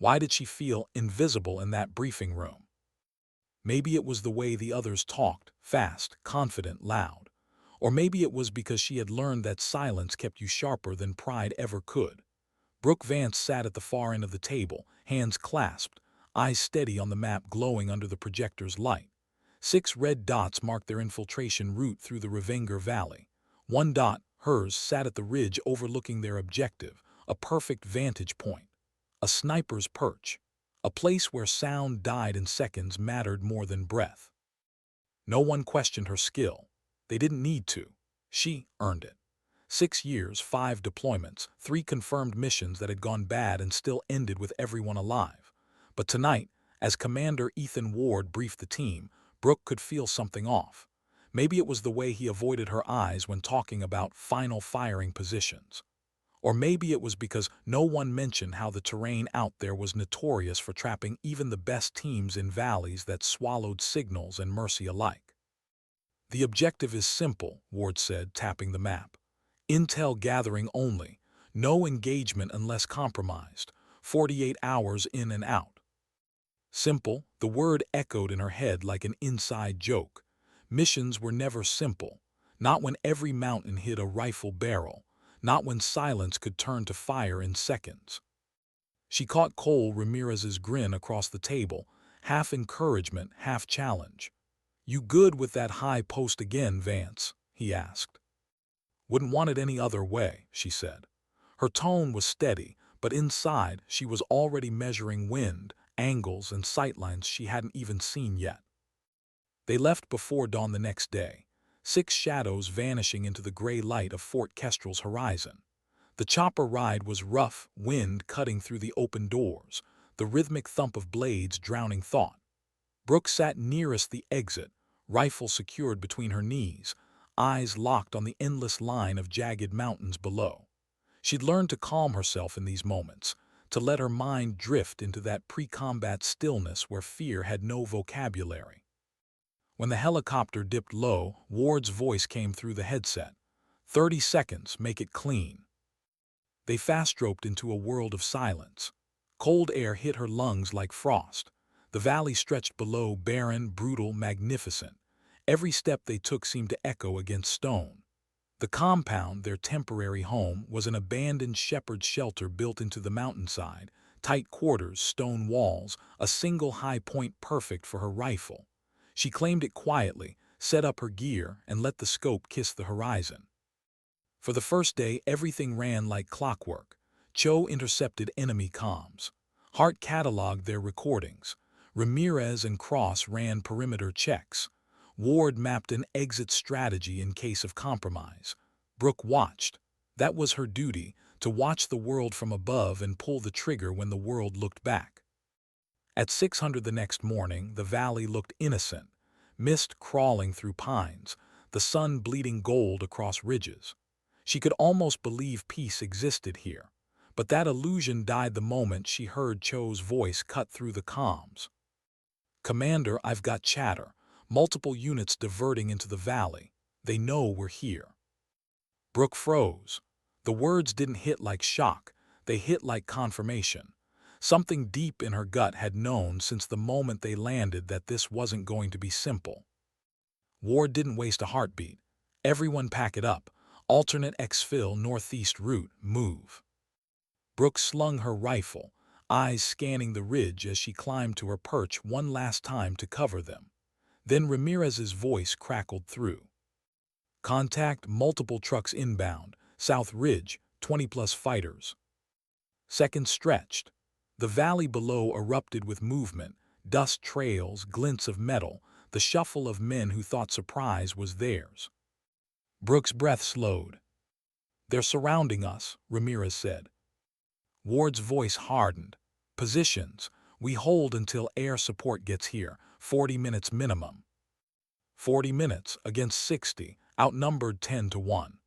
Why did she feel invisible in that briefing room? Maybe it was the way the others talked, fast, confident, loud. Or maybe it was because she had learned that silence kept you sharper than pride ever could. Brooke Vance sat at the far end of the table, hands clasped, eyes steady on the map glowing under the projector's light. 6 red dots marked their infiltration route through the Revenger Valley. One dot, hers, sat at the ridge overlooking their objective, a perfect vantage point. A sniper's perch. A place where sound died in seconds mattered more than breath. No one questioned her skill. They didn't need to. She earned it. 6 years, 5 deployments, 3 confirmed missions that had gone bad and still ended with everyone alive. But tonight, as Commander Ethan Ward briefed the team, Brooke could feel something off. Maybe it was the way he avoided her eyes when talking about final firing positions. Or maybe it was because no one mentioned how the terrain out there was notorious for trapping even the best teams in valleys that swallowed signals and mercy alike. The objective is simple, Ward said, tapping the map. Intel gathering only, no engagement unless compromised, 48 hours in and out. Simple, the word echoed in her head like an inside joke. Missions were never simple, not when every mountain hid a rifle barrel, not when silence could turn to fire in seconds. She caught Cole Ramirez's grin across the table, half encouragement, half challenge. "You good with that high post again, Vance?" he asked. "Wouldn't want it any other way," she said. Her tone was steady, but inside she was already measuring wind, angles, and sightlines she hadn't even seen yet. They left before dawn the next day, 6 shadows vanishing into the gray light of Fort Kestrel's horizon. The chopper ride was rough, wind cutting through the open doors, the rhythmic thump of blades drowning thought. Brooke sat nearest the exit, rifle secured between her knees, eyes locked on the endless line of jagged mountains below. She'd learned to calm herself in these moments, to let her mind drift into that pre-combat stillness where fear had no vocabulary. When the helicopter dipped low, Ward's voice came through the headset. 30 seconds, make it clean. They fast-roped into a world of silence. Cold air hit her lungs like frost. The valley stretched below, barren, brutal, magnificent. Every step they took seemed to echo against stone. The compound, their temporary home, was an abandoned shepherd's shelter built into the mountainside, tight quarters, stone walls, a single high point perfect for her rifle. She claimed it quietly, set up her gear, and let the scope kiss the horizon. For the first day, everything ran like clockwork. Cho intercepted enemy comms. Hart cataloged their recordings. Ramirez and Cross ran perimeter checks. Ward mapped an exit strategy in case of compromise. Brooke watched. That was her duty, to watch the world from above and pull the trigger when the world looked back. At 600 the next morning, the valley looked innocent. Mist crawling through pines, the sun bleeding gold across ridges. She could almost believe peace existed here, but that illusion died the moment she heard Cho's voice cut through the comms. "Commander, I've got chatter. Multiple units diverting into the valley. They know we're here." Brooke froze. The words didn't hit like shock, they hit like confirmation. Something deep in her gut had known since the moment they landed that this wasn't going to be simple. Ward didn't waste a heartbeat. "Everyone pack it up. Alternate exfil northeast route, move." Brooke slung her rifle, eyes scanning the ridge as she climbed to her perch one last time to cover them. Then Ramirez's voice crackled through. "Contact, multiple trucks inbound, South Ridge, 20+ fighters." Seconds stretched. The valley below erupted with movement, dust trails, glints of metal, the shuffle of men who thought surprise was theirs. Brooke's breath slowed. "They're surrounding us," Ramirez said. Ward's voice hardened. "Positions. We hold until air support gets here, 40 minutes minimum." 40 minutes against 60, outnumbered 10-1.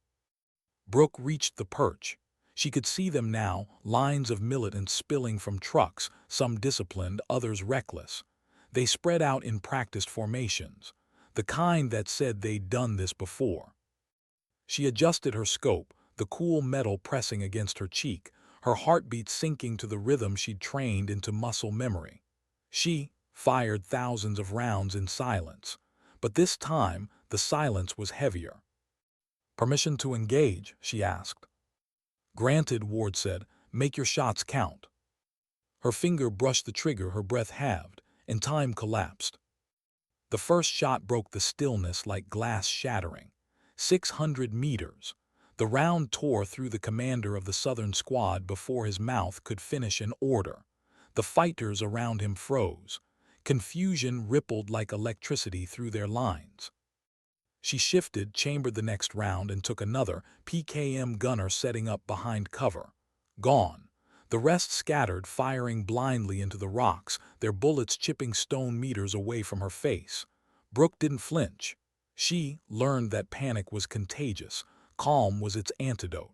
Brooke reached the perch. She could see them now, lines of militants spilling from trucks, some disciplined, others reckless. They spread out in practiced formations, the kind that said they'd done this before. She adjusted her scope, the cool metal pressing against her cheek, her heartbeat sinking to the rhythm she'd trained into muscle memory. She fired thousands of rounds in silence, but this time the silence was heavier. "Permission to engage?" she asked. "Granted," Ward said. "Make your shots count." Her finger brushed the trigger, her breath halved, and time collapsed. The first shot broke the stillness like glass shattering. 600 meters. The round tore through the commander of the Southern squad before his mouth could finish an order. The fighters around him froze. Confusion rippled like electricity through their lines. She shifted, chambered the next round, and took another, PKM gunner setting up behind cover. Gone. The rest scattered, firing blindly into the rocks, their bullets chipping stone meters away from her face. Brooke didn't flinch. She learned that panic was contagious. Calm was its antidote.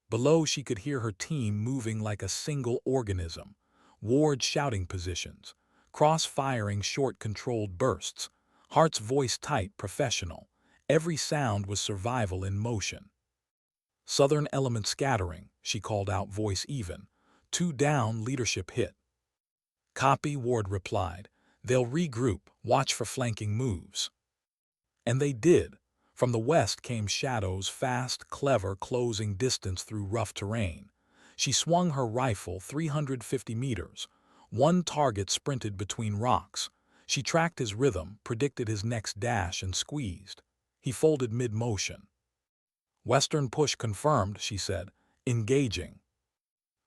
Below, she could hear her team moving like a single organism. Ward shouting positions. Cross-firing short controlled bursts. Hart's voice tight, professional. Every sound was survival in motion. "Southern element scattering," she called out, voice even. "Two down, leadership hit." "Copy," Ward replied. "They'll regroup, watch for flanking moves." And they did. From the west came shadows, fast, clever, closing distance through rough terrain. She swung her rifle 350 meters. One target sprinted between rocks. She tracked his rhythm, predicted his next dash, and squeezed. He folded mid-motion. "Western push confirmed," she said. "Engaging."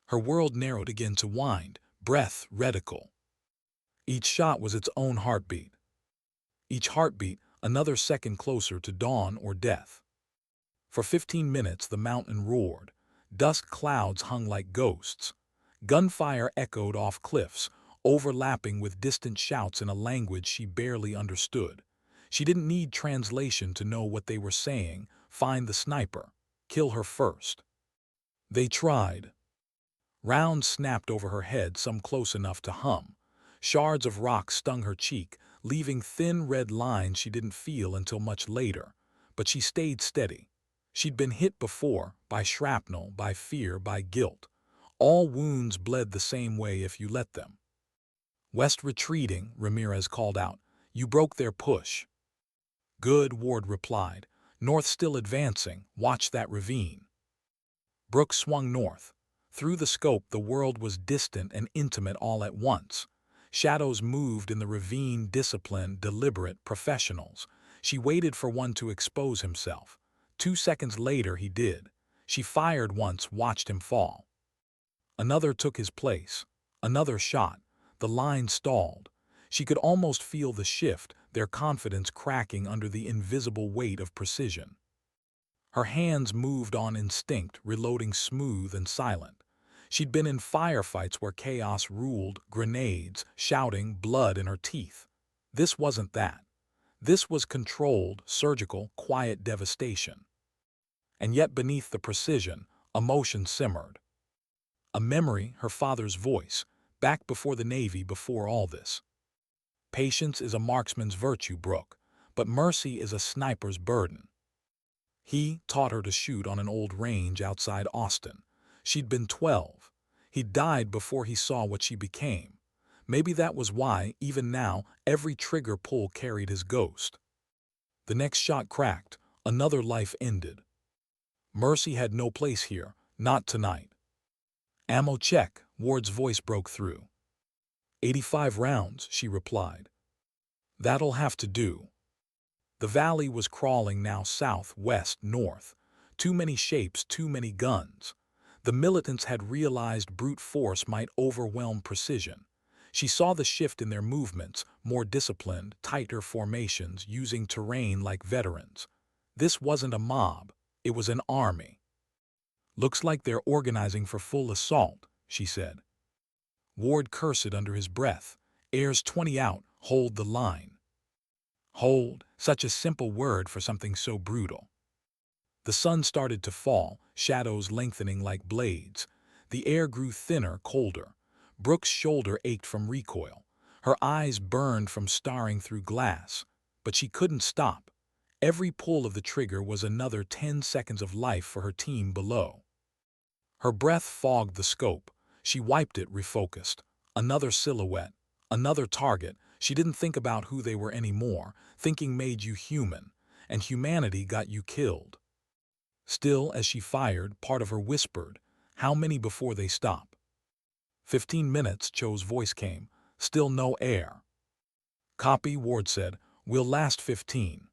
Her world narrowed again to wind, breath reticle. Each shot was its own heartbeat. Each heartbeat another second closer to dawn or death. For 15 minutes the mountain roared. Dust clouds hung like ghosts. Gunfire echoed off cliffs, overlapping with distant shouts in a language she barely understood. She didn't need translation to know what they were saying. Find the sniper. Kill her first. They tried. Rounds snapped over her head, some close enough to hum. Shards of rock stung her cheek, leaving thin red lines she didn't feel until much later. But she stayed steady. She'd been hit before, by shrapnel, by fear, by guilt. All wounds bled the same way if you let them. "West retreating," Ramirez called out. "You broke their push." "Good," Ward replied. "North still advancing. Watch that ravine." Brooke swung north. Through the scope, the world was distant and intimate all at once. Shadows moved in the ravine, disciplined, deliberate, professionals. She waited for one to expose himself. 2 seconds later, he did. She fired once, watched him fall. Another took his place. Another shot. The line stalled. She could almost feel the shift, their confidence cracking under the invisible weight of precision. Her hands moved on instinct, reloading smooth and silent. She'd been in firefights where chaos ruled, grenades, shouting, blood in her teeth. This wasn't that. This was controlled, surgical, quiet devastation. And yet beneath the precision, emotion simmered. A memory, her father's voice, back before the Navy, before all this. "Patience is a marksman's virtue, Brooke, but mercy is a sniper's burden." He taught her to shoot on an old range outside Austin. She'd been 12. He died before he saw what she became. Maybe that was why, even now, every trigger pull carried his ghost. The next shot cracked. Another life ended. Mercy had no place here, not tonight. "Ammo check," Ward's voice broke through. 85 rounds, she replied. "That'll have to do." The valley was crawling now south, west, north. Too many shapes, too many guns. The militants had realized brute force might overwhelm precision. She saw the shift in their movements, more disciplined, tighter formations, using terrain like veterans. This wasn't a mob, it was an army. "Looks like they're organizing for full assault," she said. Ward cursed under his breath. "Air's 20 out, hold the line." Hold, such a simple word for something so brutal. The sun started to fall, shadows lengthening like blades. The air grew thinner, colder. Brooke's shoulder ached from recoil. Her eyes burned from staring through glass. But she couldn't stop. Every pull of the trigger was another 10 seconds of life for her team below. Her breath fogged the scope. She wiped it, refocused. Another silhouette, another target. She didn't think about who they were anymore. Thinking made you human, and humanity got you killed. Still, as she fired, part of her whispered, "How many before they stop?" 15 minutes, Cho's voice came. Still no air. "Copy," Ward said. "We'll last 15.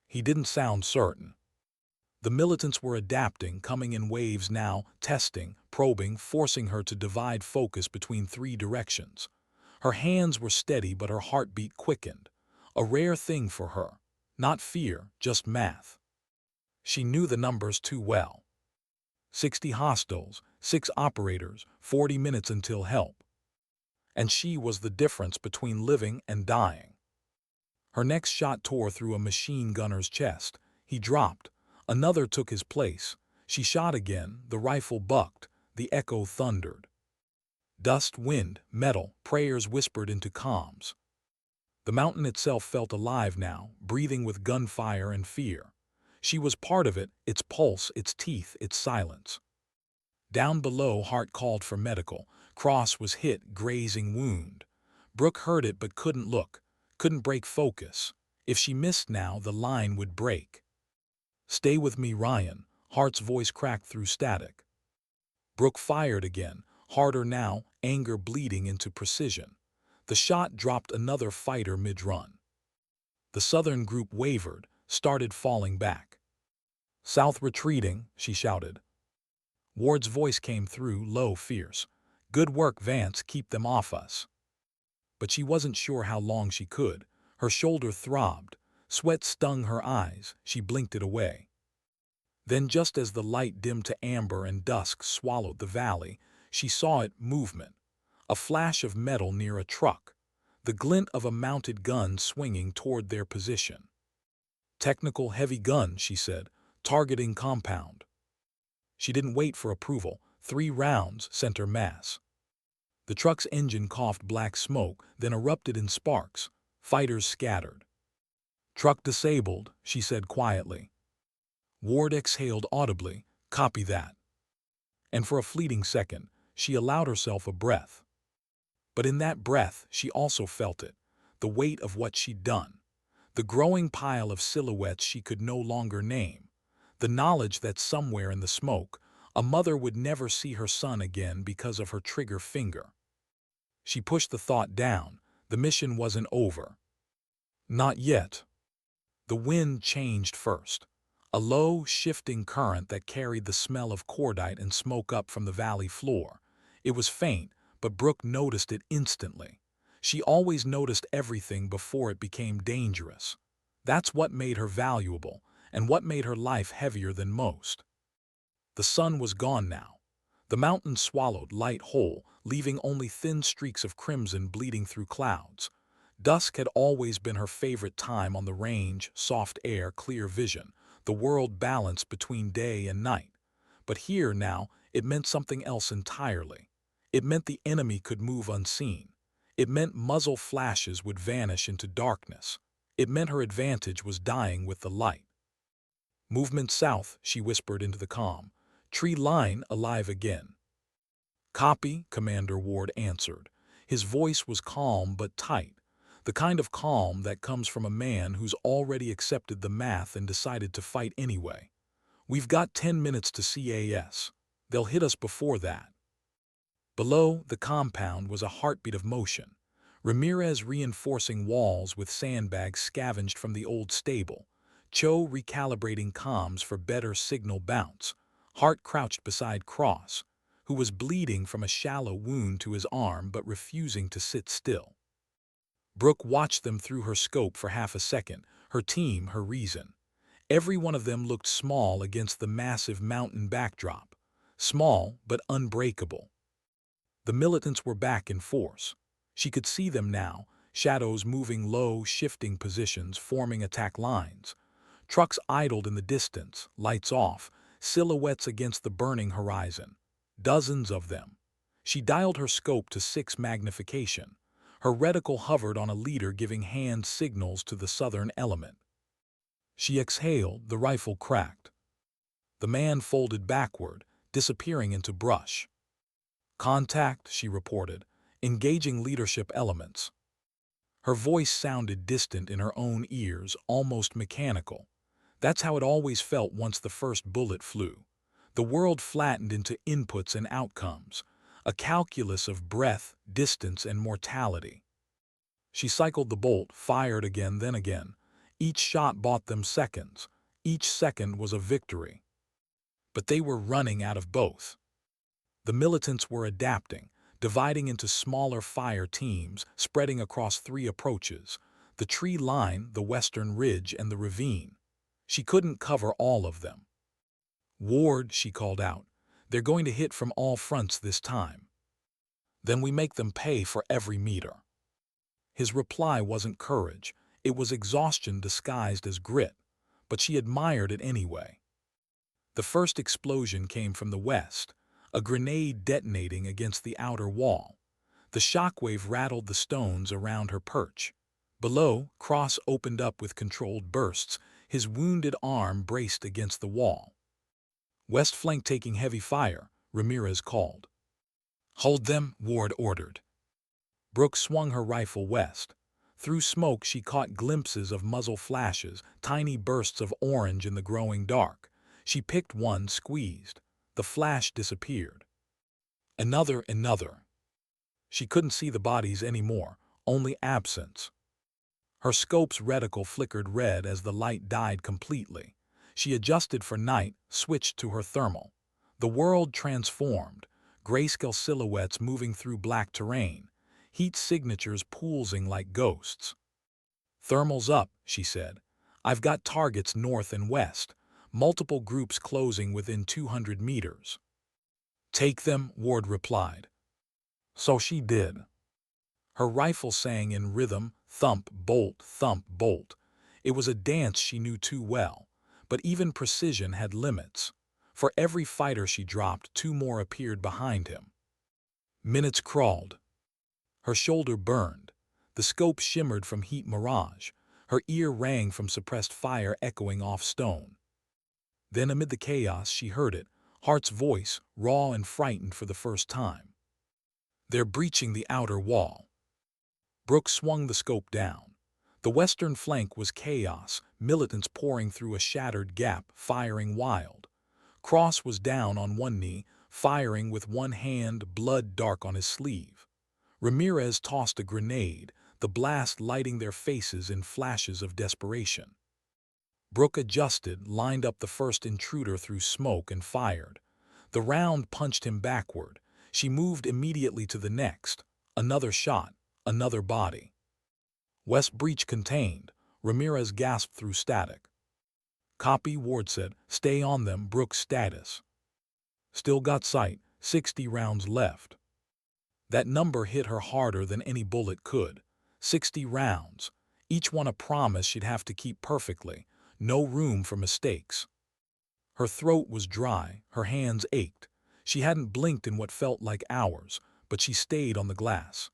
He didn't sound certain. The militants were adapting, coming in waves now, testing, probing, forcing her to divide focus between 3 directions. Her hands were steady, but her heartbeat quickened. A rare thing for her. Not fear, just math. She knew the numbers too well. 60 hostiles, 6 operators, 40 minutes until help. And she was the difference between living and dying. Her next shot tore through a machine gunner's chest. He dropped. Another took his place. She shot again. The rifle bucked. The echo thundered. Dust, wind, metal, prayers whispered into comms. The mountain itself felt alive now, breathing with gunfire and fear. She was part of it, its pulse, its teeth, its silence. Down below, Hart called for medical. Cross was hit, grazing wound. Brooke heard it but couldn't look, couldn't break focus. If she missed now, the line would break. "Stay with me, Ryan," Hart's voice cracked through static. Brooke fired again, harder now, anger bleeding into precision. The shot dropped another fighter mid-run. The southern group wavered, started falling back. "South retreating," she shouted. Ward's voice came through, low, fierce. "Good work, Vance, keep them off us." But she wasn't sure how long she could. Her shoulder throbbed. Sweat stung her eyes. She blinked it away. Then, just as the light dimmed to amber and dusk swallowed the valley, she saw it, movement. A flash of metal near a truck. The glint of a mounted gun swinging toward their position. "Technical heavy gun," she said. "Targeting compound." She didn't wait for approval. 3 rounds, center mass. The truck's engine coughed black smoke, then erupted in sparks. Fighters scattered. "Truck disabled," she said quietly. Ward exhaled audibly. "Copy that." And for a fleeting second, she allowed herself a breath. But in that breath, she also felt it, the weight of what she'd done. The growing pile of silhouettes she could no longer name. The knowledge that somewhere in the smoke, a mother would never see her son again because of her trigger finger. She pushed the thought down. The mission wasn't over. Not yet. The wind changed first. A low, shifting current that carried the smell of cordite and smoke up from the valley floor. It was faint, but Brooke noticed it instantly. She always noticed everything before it became dangerous. That's what made her valuable, and what made her life heavier than most. The sun was gone now. The mountain swallowed, light whole, leaving only thin streaks of crimson bleeding through clouds. Dusk had always been her favorite time on the range, soft air, clear vision, the world balanced between day and night. But here now, it meant something else entirely. It meant the enemy could move unseen. It meant muzzle flashes would vanish into darkness. It meant her advantage was dying with the light. "Movement south," she whispered into the calm. "Tree line alive again." "Copy," Commander Ward answered. His voice was calm but tight, the kind of calm that comes from a man who's already accepted the math and decided to fight anyway. "We've got 10 minutes to CAS. They'll hit us before that." Below, the compound was a heartbeat of motion. Ramirez reinforcing walls with sandbags scavenged from the old stable. Cho recalibrating comms for better signal bounce. Hart crouched beside Cross, who was bleeding from a shallow wound to his arm but refusing to sit still. Brooke watched them through her scope for half a second, her team, her reason. Every one of them looked small against the massive mountain backdrop. Small, but unbreakable. The militants were back in force. She could see them now, shadows moving low, shifting positions, forming attack lines. Trucks idled in the distance, lights off, silhouettes against the burning horizon. Dozens of them. She dialed her scope to 6 magnification. Her reticle hovered on a leader giving hand signals to the southern element. She exhaled, the rifle cracked. The man folded backward, disappearing into brush. "Contact," she reported, engaging leadership elements. Her voice sounded distant in her own ears, almost mechanical. That's how it always felt once the first bullet flew. The world flattened into inputs and outcomes, a calculus of breath, distance, and mortality. She cycled the bolt, fired again, then again. Each shot bought them seconds. Each second was a victory. But they were running out of both. The militants were adapting, dividing into smaller fire teams, spreading across 3 approaches: the tree line, the western ridge, and the ravine. She couldn't cover all of them. "Ward," she called out, "they're going to hit from all fronts this time. Then we make them pay for every meter." His reply wasn't courage. It was exhaustion disguised as grit, but she admired it anyway. The first explosion came from the west, a grenade detonating against the outer wall. The shockwave rattled the stones around her perch. Below, Cross opened up with controlled bursts, his wounded arm braced against the wall. "West flank taking heavy fire," Ramirez called. "Hold them," Ward ordered. Brooke swung her rifle west. Through smoke she caught glimpses of muzzle flashes, tiny bursts of orange in the growing dark. She picked one, squeezed. The flash disappeared. Another. She couldn't see the bodies anymore, only absence. Her scope's reticle flickered red as the light died completely. She adjusted for night, switched to her thermal. The world transformed, grayscale silhouettes moving through black terrain, heat signatures pulsing like ghosts. "Thermal's up," she said. "I've got targets north and west, multiple groups closing within 200 meters. "Take them," Ward replied. So she did. Her rifle sang in rhythm, thump, bolt, thump, bolt. It was a dance she knew too well, but even precision had limits. For every fighter she dropped, 2 more appeared behind him. Minutes crawled. Her shoulder burned. The scope shimmered from heat mirage. Her ear rang from suppressed fire echoing off stone. Then amid the chaos she heard it, Hart's voice, raw and frightened for the first time. "They're breaching the outer wall." Brooke swung the scope down. The western flank was chaos, militants pouring through a shattered gap, firing wild. Cross was down on one knee, firing with one hand, blood dark on his sleeve. Ramirez tossed a grenade, the blast lighting their faces in flashes of desperation. Brooke adjusted, lined up the first intruder through smoke, and fired. The round punched him backward. She moved immediately to the next. Another shot, another body. "West breach contained," Ramirez gasped through static. "Copy," Ward said. "Stay on them." Brooke's status. "Still got sight, 60 rounds left." That number hit her harder than any bullet could. 60 rounds, each one a promise she'd have to keep perfectly. No room for mistakes. Her throat was dry, her hands ached. She hadn't blinked in what felt like hours, but she stayed on the glass.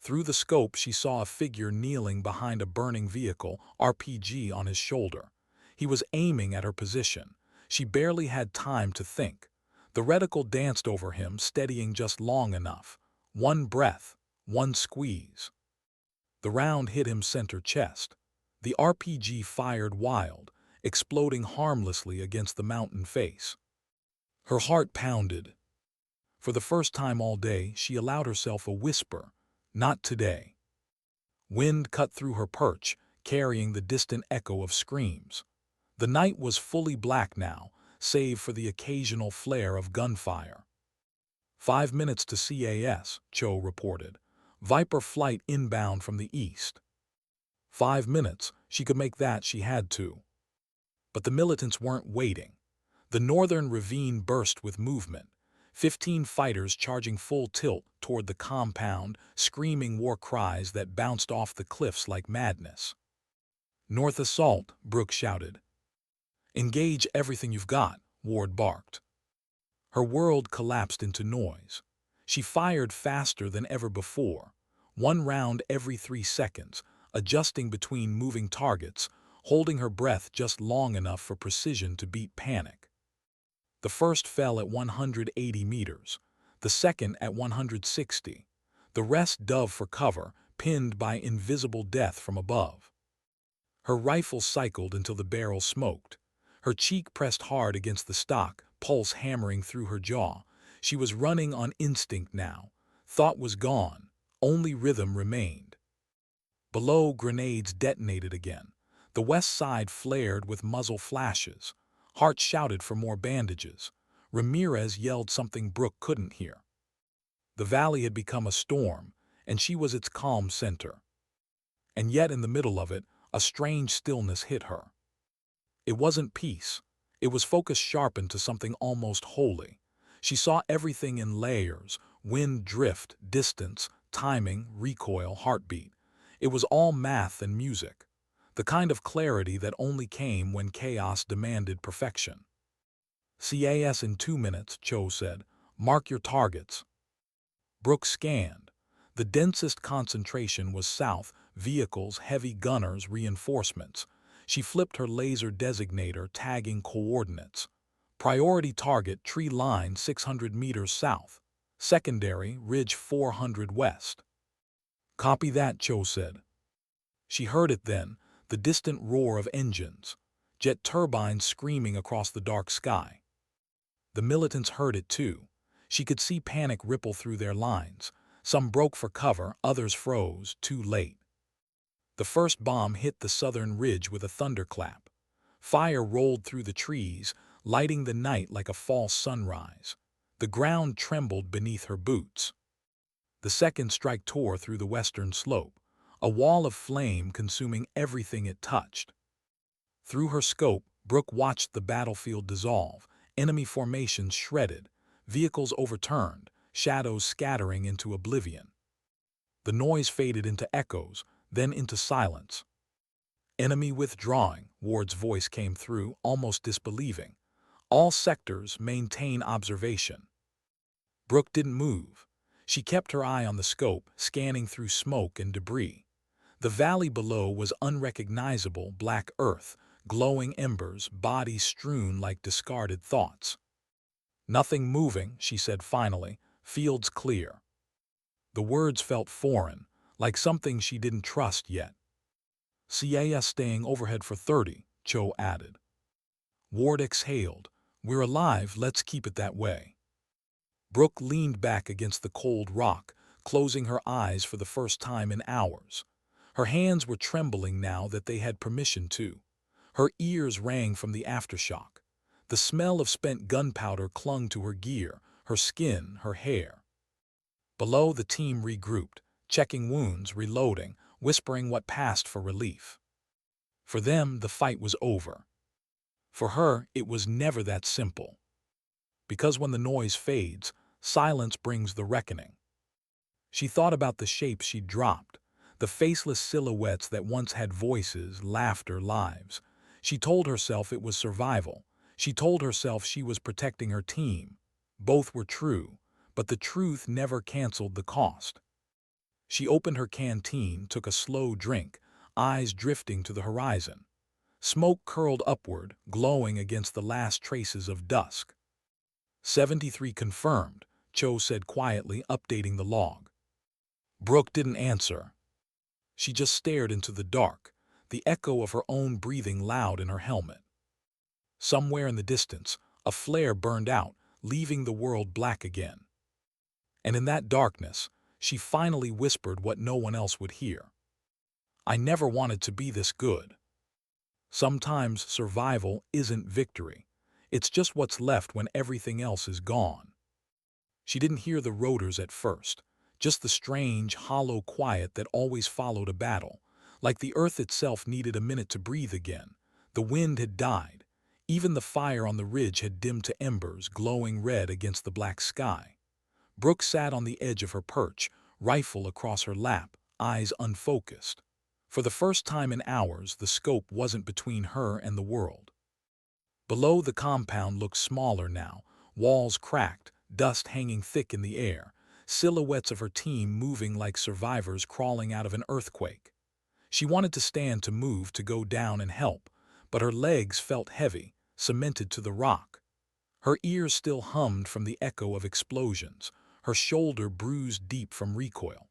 Through the scope she saw a figure kneeling behind a burning vehicle, RPG on his shoulder. He was aiming at her position. She barely had time to think. The reticle danced over him, steadying just long enough. One breath, one squeeze. The round hit him center chest. The RPG fired wild, exploding harmlessly against the mountain face. Her heart pounded. For the first time all day, she allowed herself a whisper, "Not today." Wind cut through her perch, carrying the distant echo of screams. The night was fully black now, save for the occasional flare of gunfire. 5 minutes to CAS, Cho reported. Viper flight inbound from the east. 5 minutes, she could make that, she had to. But the militants weren't waiting. The northern ravine burst with movement. 15 fighters charging full tilt toward the compound, screaming war cries that bounced off the cliffs like madness. "North assault," Brooke shouted. "Engage everything you've got," Ward barked. Her world collapsed into noise. She fired faster than ever before, 1 round every 3 seconds, adjusting between moving targets, holding her breath just long enough for precision to beat panic. The first fell at 180 meters, the second at 160. The rest dove for cover, pinned by invisible death from above. Her rifle cycled until the barrel smoked. Her cheek pressed hard against the stock, pulse hammering through her jaw. She was running on instinct now. Thought was gone. Only rhythm remained. Below, grenades detonated again. The west side flared with muzzle flashes. Hart shouted for more bandages. Ramirez yelled something Brooke couldn't hear. The valley had become a storm, and she was its calm center. And yet in the middle of it, a strange stillness hit her. It wasn't peace. It was focus sharpened to something almost holy. She saw everything in layers: wind, drift, distance, timing, recoil, heartbeat. It was all math and music, the kind of clarity that only came when chaos demanded perfection. "CAS in 2 minutes," Cho said. "Mark your targets." Brooke scanned. The densest concentration was south: vehicles, heavy gunners, reinforcements. She flipped her laser designator, tagging coordinates. Priority target, tree line 600 meters south. Secondary, ridge 400 west. "Copy that," Cho said. She heard it then, the distant roar of engines. Jet turbines screaming across the dark sky. The militants heard it too. She could see panic ripple through their lines. Some broke for cover, others froze, too late. The first bomb hit the southern ridge with a thunderclap. Fire rolled through the trees, lighting the night like a false sunrise. The ground trembled beneath her boots. The second strike tore through the western slope, a wall of flame consuming everything it touched. Through her scope, Brooke watched the battlefield dissolve, enemy formations shredded, vehicles overturned, shadows scattering into oblivion. The noise faded into echoes, then into silence. "Enemy withdrawing," Ward's voice came through, almost disbelieving. "All sectors maintain observation." Brooke didn't move. She kept her eye on the scope, scanning through smoke and debris. The valley below was unrecognizable black earth, glowing embers, bodies strewn like discarded thoughts. "Nothing moving," she said finally. "Fields clear." The words felt foreign, like something she didn't trust yet. "CAS staying overhead for 30, Cho added. Ward exhaled. "We're alive, let's keep it that way." Brooke leaned back against the cold rock, closing her eyes for the first time in hours. Her hands were trembling now that they had permission to. Her ears rang from the aftershock. The smell of spent gunpowder clung to her gear, her skin, her hair. Below, the team regrouped, checking wounds, reloading, whispering what passed for relief. For them, the fight was over. For her, it was never that simple. Because when the noise fades, silence brings the reckoning. She thought about the shapes she'd dropped, the faceless silhouettes that once had voices, laughter, lives. She told herself it was survival. She told herself she was protecting her team. Both were true, but the truth never canceled the cost. She opened her canteen, took a slow drink, eyes drifting to the horizon. Smoke curled upward, glowing against the last traces of dusk. 73 confirmed, Cho said quietly, updating the log. Brooke didn't answer. She just stared into the dark, the echo of her own breathing loud in her helmet. Somewhere in the distance, a flare burned out, leaving the world black again. And in that darkness, she finally whispered what no one else would hear. "I never wanted to be this good." Sometimes survival isn't victory. It's just what's left when everything else is gone. She didn't hear the rotors at first, just the strange, hollow quiet that always followed a battle, like the earth itself needed a minute to breathe again. The wind had died. Even the fire on the ridge had dimmed to embers, glowing red against the black sky. Brooke sat on the edge of her perch, rifle across her lap, eyes unfocused. For the first time in hours, the scope wasn't between her and the world. Below, the compound looked smaller now, walls cracked, dust hanging thick in the air, silhouettes of her team moving like survivors crawling out of an earthquake. She wanted to stand, to move, to go down and help, but her legs felt heavy, cemented to the rock. Her ears still hummed from the echo of explosions, her shoulder bruised deep from recoil.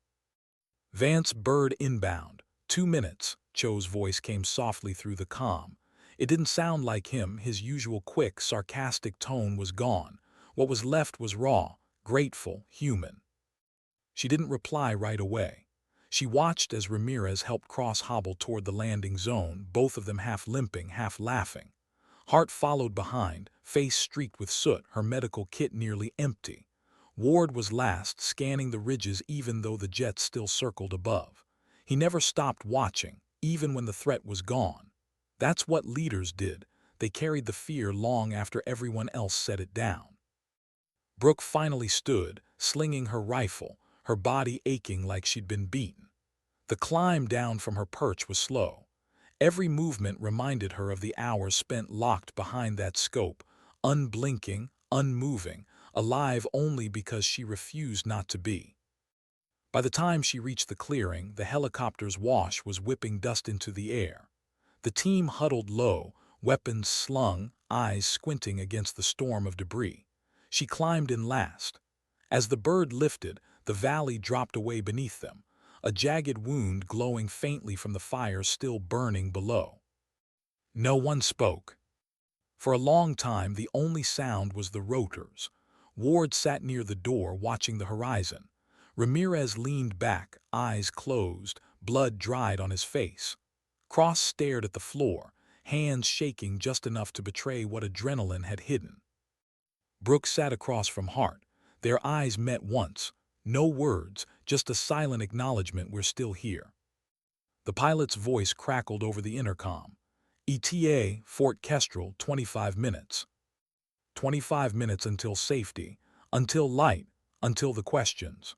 Vance Bird inbound. 2 minutes, Cho's voice came softly through the comm. It didn't sound like him, his usual quick, sarcastic tone was gone. What was left was raw, grateful, human. She didn't reply right away. She watched as Ramirez helped Cross hobble toward the landing zone, both of them half limping, half laughing. Hart followed behind, face streaked with soot, her medical kit nearly empty. Ward was last, scanning the ridges even though the jets still circled above. He never stopped watching, even when the threat was gone. That's what leaders did. They carried the fear long after everyone else set it down. Brooke finally stood, slinging her rifle, her body aching like she'd been beaten. The climb down from her perch was slow. Every movement reminded her of the hours spent locked behind that scope, unblinking, unmoving, alive only because she refused not to be. By the time she reached the clearing, the helicopter's wash was whipping dust into the air. The team huddled low, weapons slung, eyes squinting against the storm of debris. She climbed in last. As the bird lifted, the valley dropped away beneath them, a jagged wound glowing faintly from the fire still burning below. No one spoke. For a long time, the only sound was the rotors. Ward sat near the door, watching the horizon. Ramirez leaned back, eyes closed, blood dried on his face. Cross stared at the floor, hands shaking just enough to betray what adrenaline had hidden. Brooke sat across from Hart. Their eyes met once. No words, just a silent acknowledgement we're still here. The pilot's voice crackled over the intercom. ETA, Fort Kestrel, 25 minutes. 25 minutes until safety, until light, until the questions.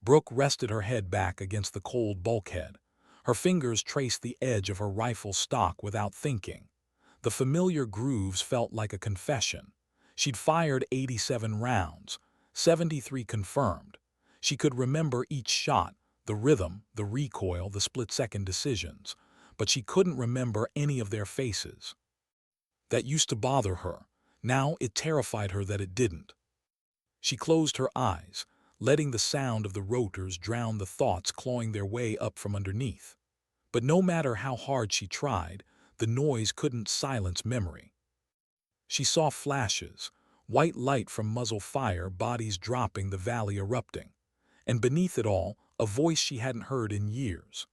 Brooke rested her head back against the cold bulkhead. Her fingers traced the edge of her rifle stock without thinking. The familiar grooves felt like a confession. She'd fired 87 rounds, 73 confirmed. She could remember each shot, the rhythm, the recoil, the split-second decisions. But she couldn't remember any of their faces. That used to bother her. Now it terrified her that it didn't. She closed her eyes, letting the sound of the rotors drown the thoughts clawing their way up from underneath. But no matter how hard she tried, the noise couldn't silence memory. She saw flashes, white light from muzzle fire, bodies dropping, the valley erupting. And beneath it all, a voice she hadn't heard in years.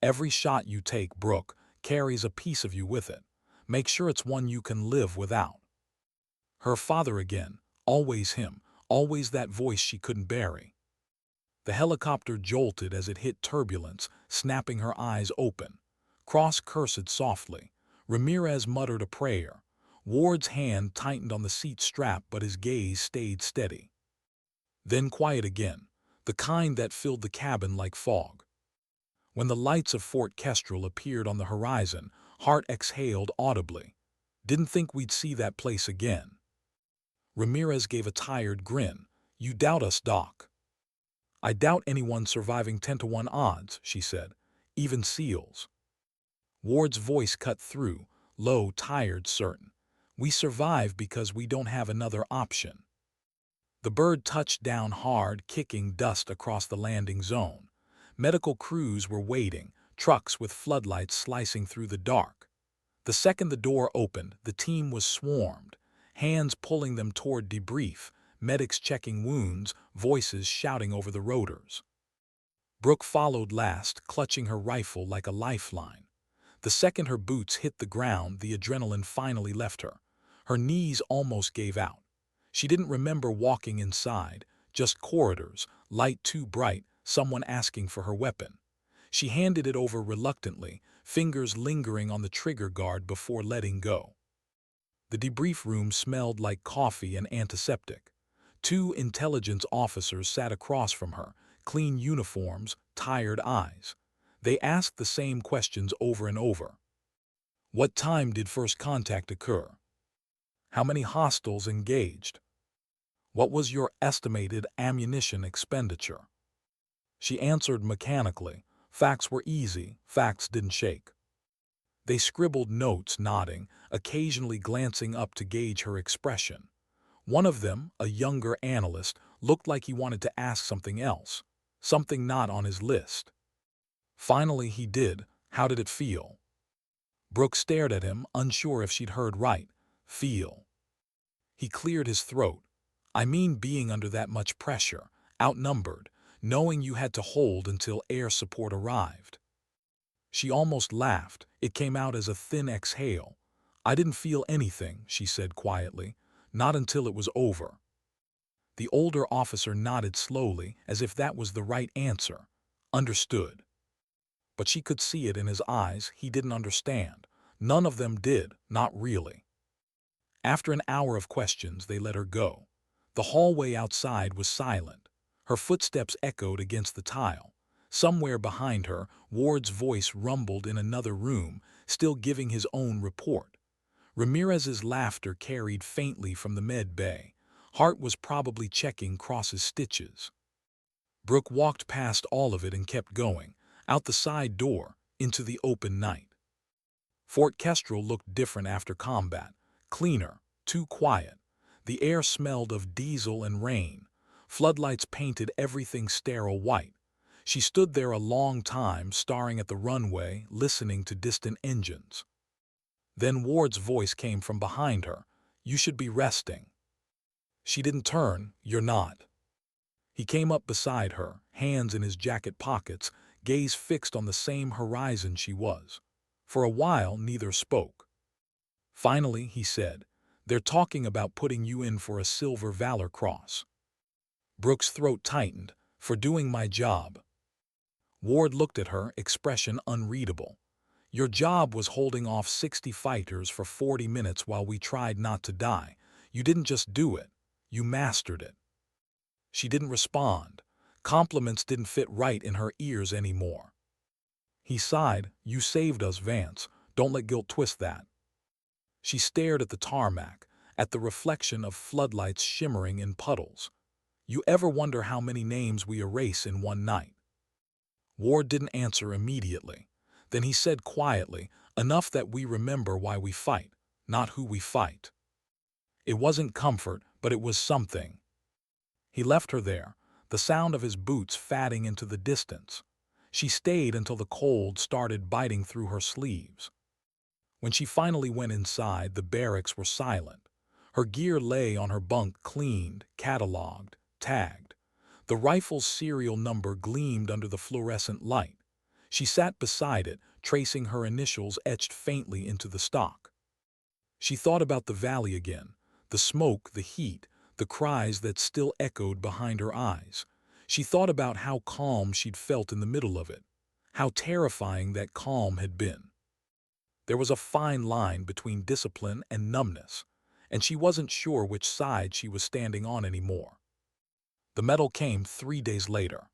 Every shot you take, Brooke, carries a piece of you with it. Make sure it's one you can live without. Her father again, always him, always that voice she couldn't bury. The helicopter jolted as it hit turbulence, snapping her eyes open. Cross cursed softly. Ramirez muttered a prayer. Ward's hand tightened on the seat strap, but his gaze stayed steady. Then quiet again, the kind that filled the cabin like fog. When the lights of Fort Kestrel appeared on the horizon, Hart exhaled audibly. Didn't think we'd see that place again. Ramirez gave a tired grin. You doubt us, Doc. I doubt anyone surviving 10-to-1 odds, she said. Even SEALs. Ward's voice cut through, low, tired, certain. We survive because we don't have another option. The bird touched down hard, kicking dust across the landing zone. Medical crews were waiting, trucks with floodlights slicing through the dark. The second the door opened, the team was swarmed, hands pulling them toward debrief, medics checking wounds, voices shouting over the rotors. Brooke followed last, clutching her rifle like a lifeline. The second her boots hit the ground, the adrenaline finally left her. Her knees almost gave out. She didn't remember walking inside, just corridors, light too bright, someone asking for her weapon. She handed it over reluctantly, fingers lingering on the trigger guard before letting go. The debrief room smelled like coffee and antiseptic. 2 intelligence officers sat across from her, clean uniforms, tired eyes. They asked the same questions over and over. What time did first contact occur? How many hostiles engaged? What was your estimated ammunition expenditure? She answered mechanically. Facts were easy, facts didn't shake. They scribbled notes, nodding, occasionally glancing up to gauge her expression. One of them, a younger analyst, looked like he wanted to ask something else, something not on his list. Finally he did. "How did it feel?" Brooke stared at him, unsure if she'd heard right. "Feel?" He cleared his throat. "I mean being under that much pressure, outnumbered, knowing you had to hold until air support arrived." She almost laughed. It came out as a thin exhale. "I didn't feel anything," she said quietly. "Not until it was over." The older officer nodded slowly, as if that was the right answer. Understood. But she could see it in his eyes. He didn't understand. None of them did, not really. After an hour of questions, they let her go. The hallway outside was silent. Her footsteps echoed against the tile. Somewhere behind her, Ward's voice rumbled in another room, still giving his own report. Ramirez's laughter carried faintly from the med bay. Hart was probably checking Cross's stitches. Brooke walked past all of it and kept going, out the side door, into the open night. Fort Kestrel looked different after combat. Cleaner, too quiet. The air smelled of diesel and rain. Floodlights painted everything sterile white. She stood there a long time, staring at the runway, listening to distant engines. Then Ward's voice came from behind her. "You should be resting." She didn't turn. "You're not." He came up beside her, hands in his jacket pockets, gaze fixed on the same horizon she was. For a while, neither spoke. Finally, he said, "They're talking about putting you in for a Silver Valor Cross." Brooke's throat tightened. "For doing my job." Ward looked at her, expression unreadable. "Your job was holding off 60 fighters for 40 minutes while we tried not to die. You didn't just do it. You mastered it." She didn't respond. Compliments didn't fit right in her ears anymore. He sighed. "You saved us, Vance. Don't let guilt twist that." She stared at the tarmac, at the reflection of floodlights shimmering in puddles. "You ever wonder how many names we erase in one night?" Ward didn't answer immediately. Then he said quietly, "Enough that we remember why we fight, not who we fight." It wasn't comfort, but it was something. He left her there, the sound of his boots fading into the distance. She stayed until the cold started biting through her sleeves. When she finally went inside, the barracks were silent. Her gear lay on her bunk, cleaned, catalogued, tagged. The rifle's serial number gleamed under the fluorescent light. She sat beside it, tracing her initials etched faintly into the stock. She thought about the valley again, the smoke, the heat, the cries that still echoed behind her eyes. She thought about how calm she'd felt in the middle of it, how terrifying that calm had been. There was a fine line between discipline and numbness, and she wasn't sure which side she was standing on anymore. The medal came 3 days later.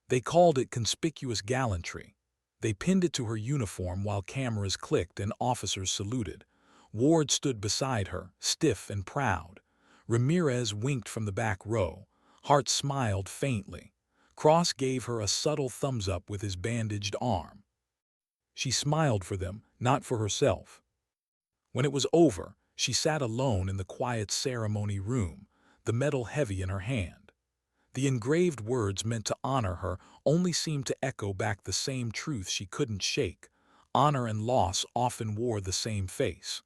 They called it conspicuous gallantry. They pinned it to her uniform while cameras clicked and officers saluted. Ward stood beside her, stiff and proud. Ramirez winked from the back row. Hart smiled faintly. Cross gave her a subtle thumbs up with his bandaged arm. She smiled for them, not for herself. When it was over, she sat alone in the quiet ceremony room, the medal heavy in her hand. The engraved words meant to honor her only seemed to echo back the same truth she couldn't shake. Honor and loss often wore the same face.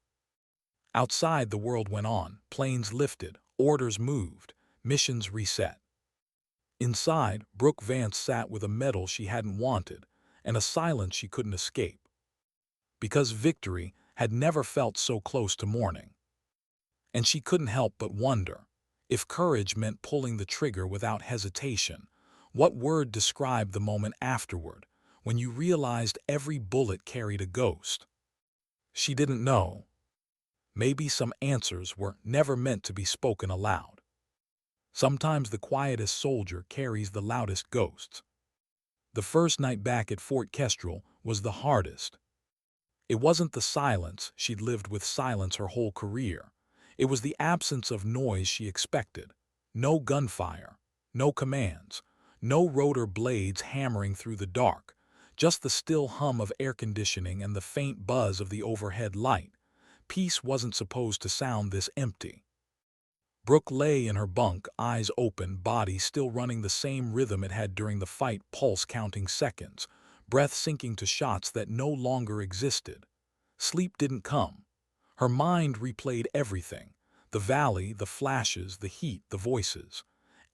Outside, the world went on. Planes lifted, orders moved, missions reset. Inside, Brooke Vance sat with a medal she hadn't wanted and a silence she couldn't escape. Because victory had never felt so close to morning. And she couldn't help but wonder, if courage meant pulling the trigger without hesitation, what word described the moment afterward, when you realized every bullet carried a ghost? She didn't know. Maybe some answers were never meant to be spoken aloud. Sometimes the quietest soldier carries the loudest ghosts. The first night back at Fort Kestrel was the hardest. It wasn't the silence. She'd lived with silence her whole career. It was the absence of noise she expected. No gunfire, no commands, no rotor blades hammering through the dark, Just the still hum of air conditioning and the faint buzz of the overhead light. Peace wasn't supposed to sound this empty. Brooke lay in her bunk, eyes open, body still running the same rhythm it had during the fight, pulse counting seconds, breath sinking to shots that no longer existed. Sleep didn't come. Her mind replayed everything: the valley, the flashes, the heat, the voices.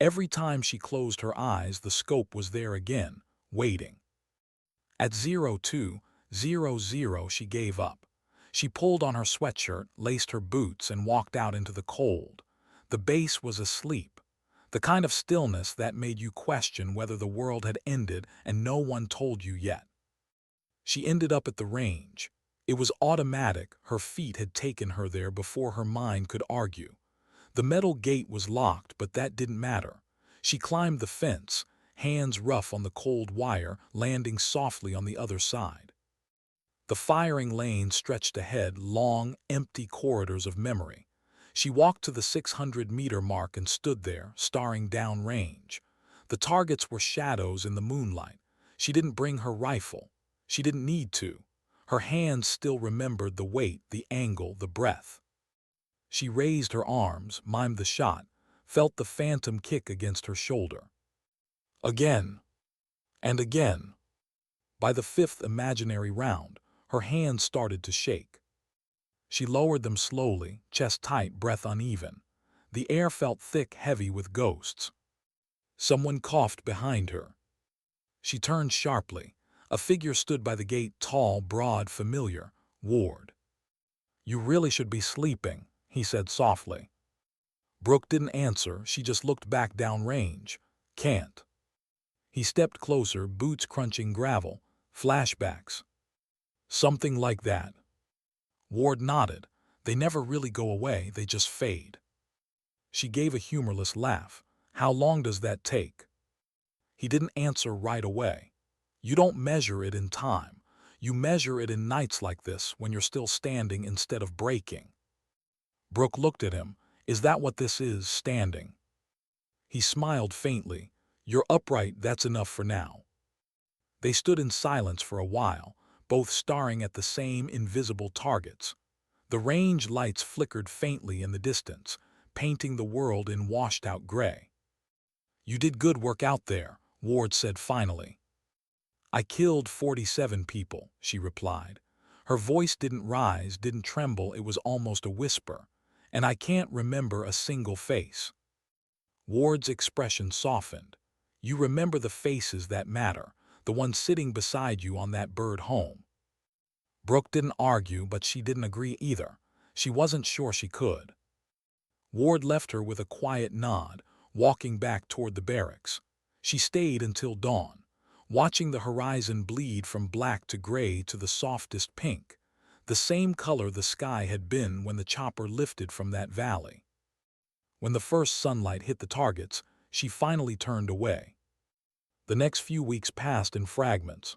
Every time she closed her eyes, the scope was there again, waiting. At 02:00, she gave up. She pulled on her sweatshirt, laced her boots, and walked out into the cold. The base was asleep, the kind of stillness that made you question whether the world had ended and no one told you yet. She ended up at the range. It was automatic, her feet had taken her there before her mind could argue. The metal gate was locked, but that didn't matter. She climbed the fence, hands rough on the cold wire, landing softly on the other side. The firing lane stretched ahead, long, empty corridors of memory. She walked to the 600-meter mark and stood there, staring downrange. The targets were shadows in the moonlight. She didn't bring her rifle. She didn't need to. Her hands still remembered the weight, the angle, the breath. She raised her arms, mimed the shot, felt the phantom kick against her shoulder. Again. And again. By the fifth imaginary round, her hands started to shake. She lowered them slowly, chest tight, breath uneven. The air felt thick, heavy with ghosts. Someone coughed behind her. She turned sharply. A figure stood by the gate, tall, broad, familiar. Ward. "You really should be sleeping," he said softly. Brooke didn't answer, she just looked back downrange. "Can't." He stepped closer, boots crunching gravel. Flashbacks. "Something like that." Ward nodded. "They never really go away, they just fade." She gave a humorless laugh. "How long does that take?" He didn't answer right away. "You don't measure it in time. You measure it in nights like this, when you're still standing instead of breaking." Brooke looked at him. "Is that what this is, standing?" He smiled faintly. "You're upright, that's enough for now." They stood in silence for a while, both staring at the same invisible targets. The range lights flickered faintly in the distance, painting the world in washed-out gray. "You did good work out there," Ward said finally. "I killed 47 people," she replied. Her voice didn't rise, didn't tremble, it was almost a whisper. "And I can't remember a single face." Ward's expression softened. "You remember the faces that matter, the ones sitting beside you on that bird home." Brooke didn't argue, but she didn't agree either. She wasn't sure she could. Ward left her with a quiet nod, walking back toward the barracks. She stayed until dawn, watching the horizon bleed from black to gray to the softest pink, the same color the sky had been when the chopper lifted from that valley. When the first sunlight hit the targets, she finally turned away. The next few weeks passed in fragments.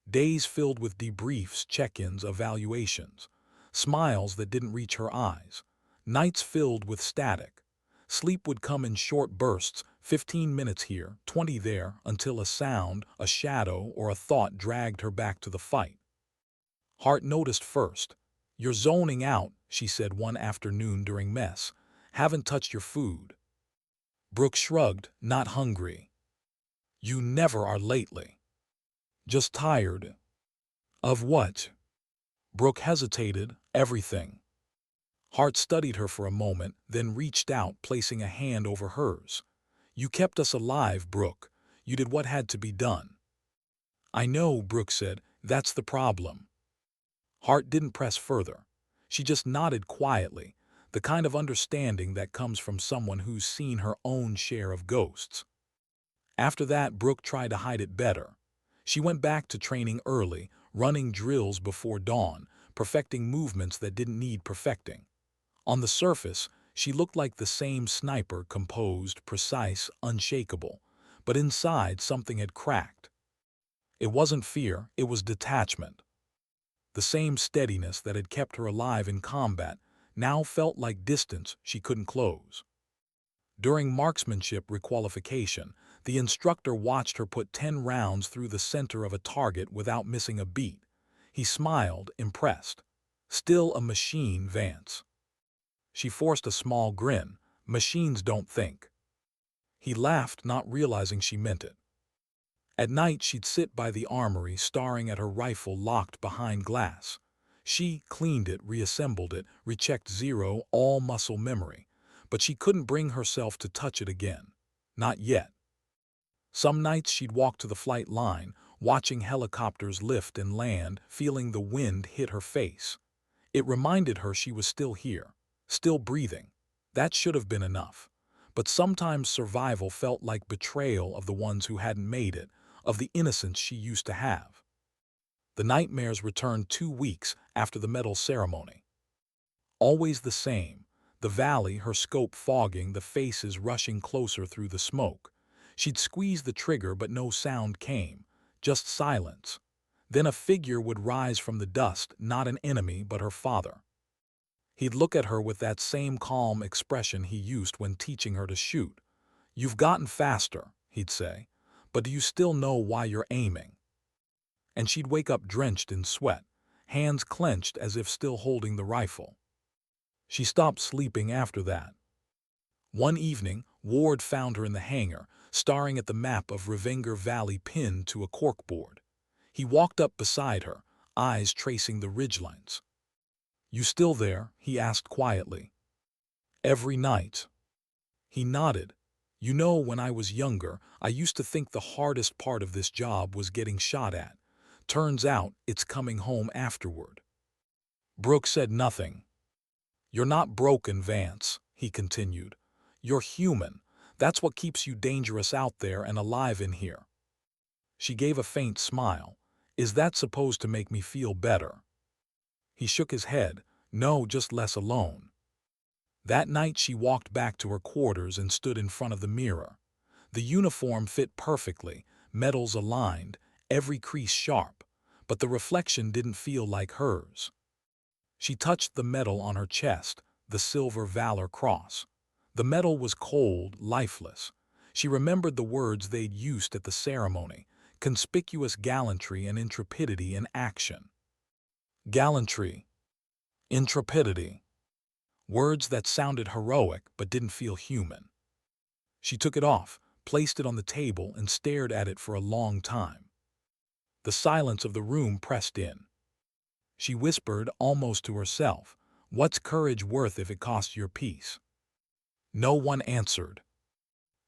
Days filled with debriefs, check-ins, evaluations, smiles that didn't reach her eyes, nights filled with static. Sleep would come in short bursts, 15 minutes here, 20 there, until a sound, a shadow, or a thought dragged her back to the fight. Hart noticed first. "You're zoning out," she said one afternoon during mess. "Haven't touched your food." Brooke shrugged. "Not hungry." "You never are lately." "Just tired." "Of what?" Brooke hesitated. "Everything." Hart studied her for a moment, then reached out, placing a hand over hers. "You kept us alive, Brooke. You did what had to be done." "I know," Brooke said. "That's the problem." Hart didn't press further. She just nodded quietly, the kind of understanding that comes from someone who's seen her own share of ghosts. After that, Brooke tried to hide it better. She went back to training early, running drills before dawn, perfecting movements that didn't need perfecting. On the surface, she looked like the same sniper, composed, precise, unshakable. But inside, something had cracked. It wasn't fear, it was detachment. The same steadiness that had kept her alive in combat now felt like distance she couldn't close. During marksmanship requalification, The instructor watched her put 10 rounds through the center of a target without missing a beat. He smiled, impressed. Still a machine, Vance. She forced a small grin. Machines don't think. He laughed, not realizing she meant it. At night, she'd sit by the armory, staring at her rifle locked behind glass. She cleaned it, reassembled it, rechecked zero, all muscle memory. But she couldn't bring herself to touch it again. Not yet. Some nights she'd walk to the flight line, watching helicopters lift and land, feeling the wind hit her face. It reminded her she was still here, still breathing. That should have been enough. But sometimes survival felt like betrayal of the ones who hadn't made it, of the innocence she used to have. The nightmares returned 2 weeks after the medal ceremony. Always the same. The valley, her scope fogging, the faces rushing closer through the smoke. She'd squeeze the trigger, but no sound came, just silence. Then a figure would rise from the dust, not an enemy, but her father. He'd look at her with that same calm expression he used when teaching her to shoot. "You've gotten faster," he'd say, "but do you still know why you're aiming?" And she'd wake up drenched in sweat, hands clenched as if still holding the rifle. She stopped sleeping after that. One evening, Ward found her in the hangar, staring at the map of Revenger Valley pinned to a corkboard. He walked up beside her, eyes tracing the ridgelines. "You still there?" he asked quietly. "Every night." He nodded. "You know, when I was younger, I used to think the hardest part of this job was getting shot at. Turns out it's coming home afterward." Brooke said nothing. "You're not broken, Vance," he continued. "You're human. That's what keeps you dangerous out there and alive in here." She gave a faint smile. "Is that supposed to make me feel better?" He shook his head. "No, just less alone." That night she walked back to her quarters and stood in front of the mirror. The uniform fit perfectly, medals aligned, every crease sharp, but the reflection didn't feel like hers. She touched the medal on her chest, the Silver Valor Cross. The medal was cold, lifeless. She remembered the words they'd used at the ceremony: conspicuous gallantry and intrepidity in action. Gallantry. Intrepidity. Words that sounded heroic but didn't feel human. She took it off, placed it on the table, and stared at it for a long time. The silence of the room pressed in. She whispered, almost to herself, "What's courage worth if it costs your peace?" No one answered.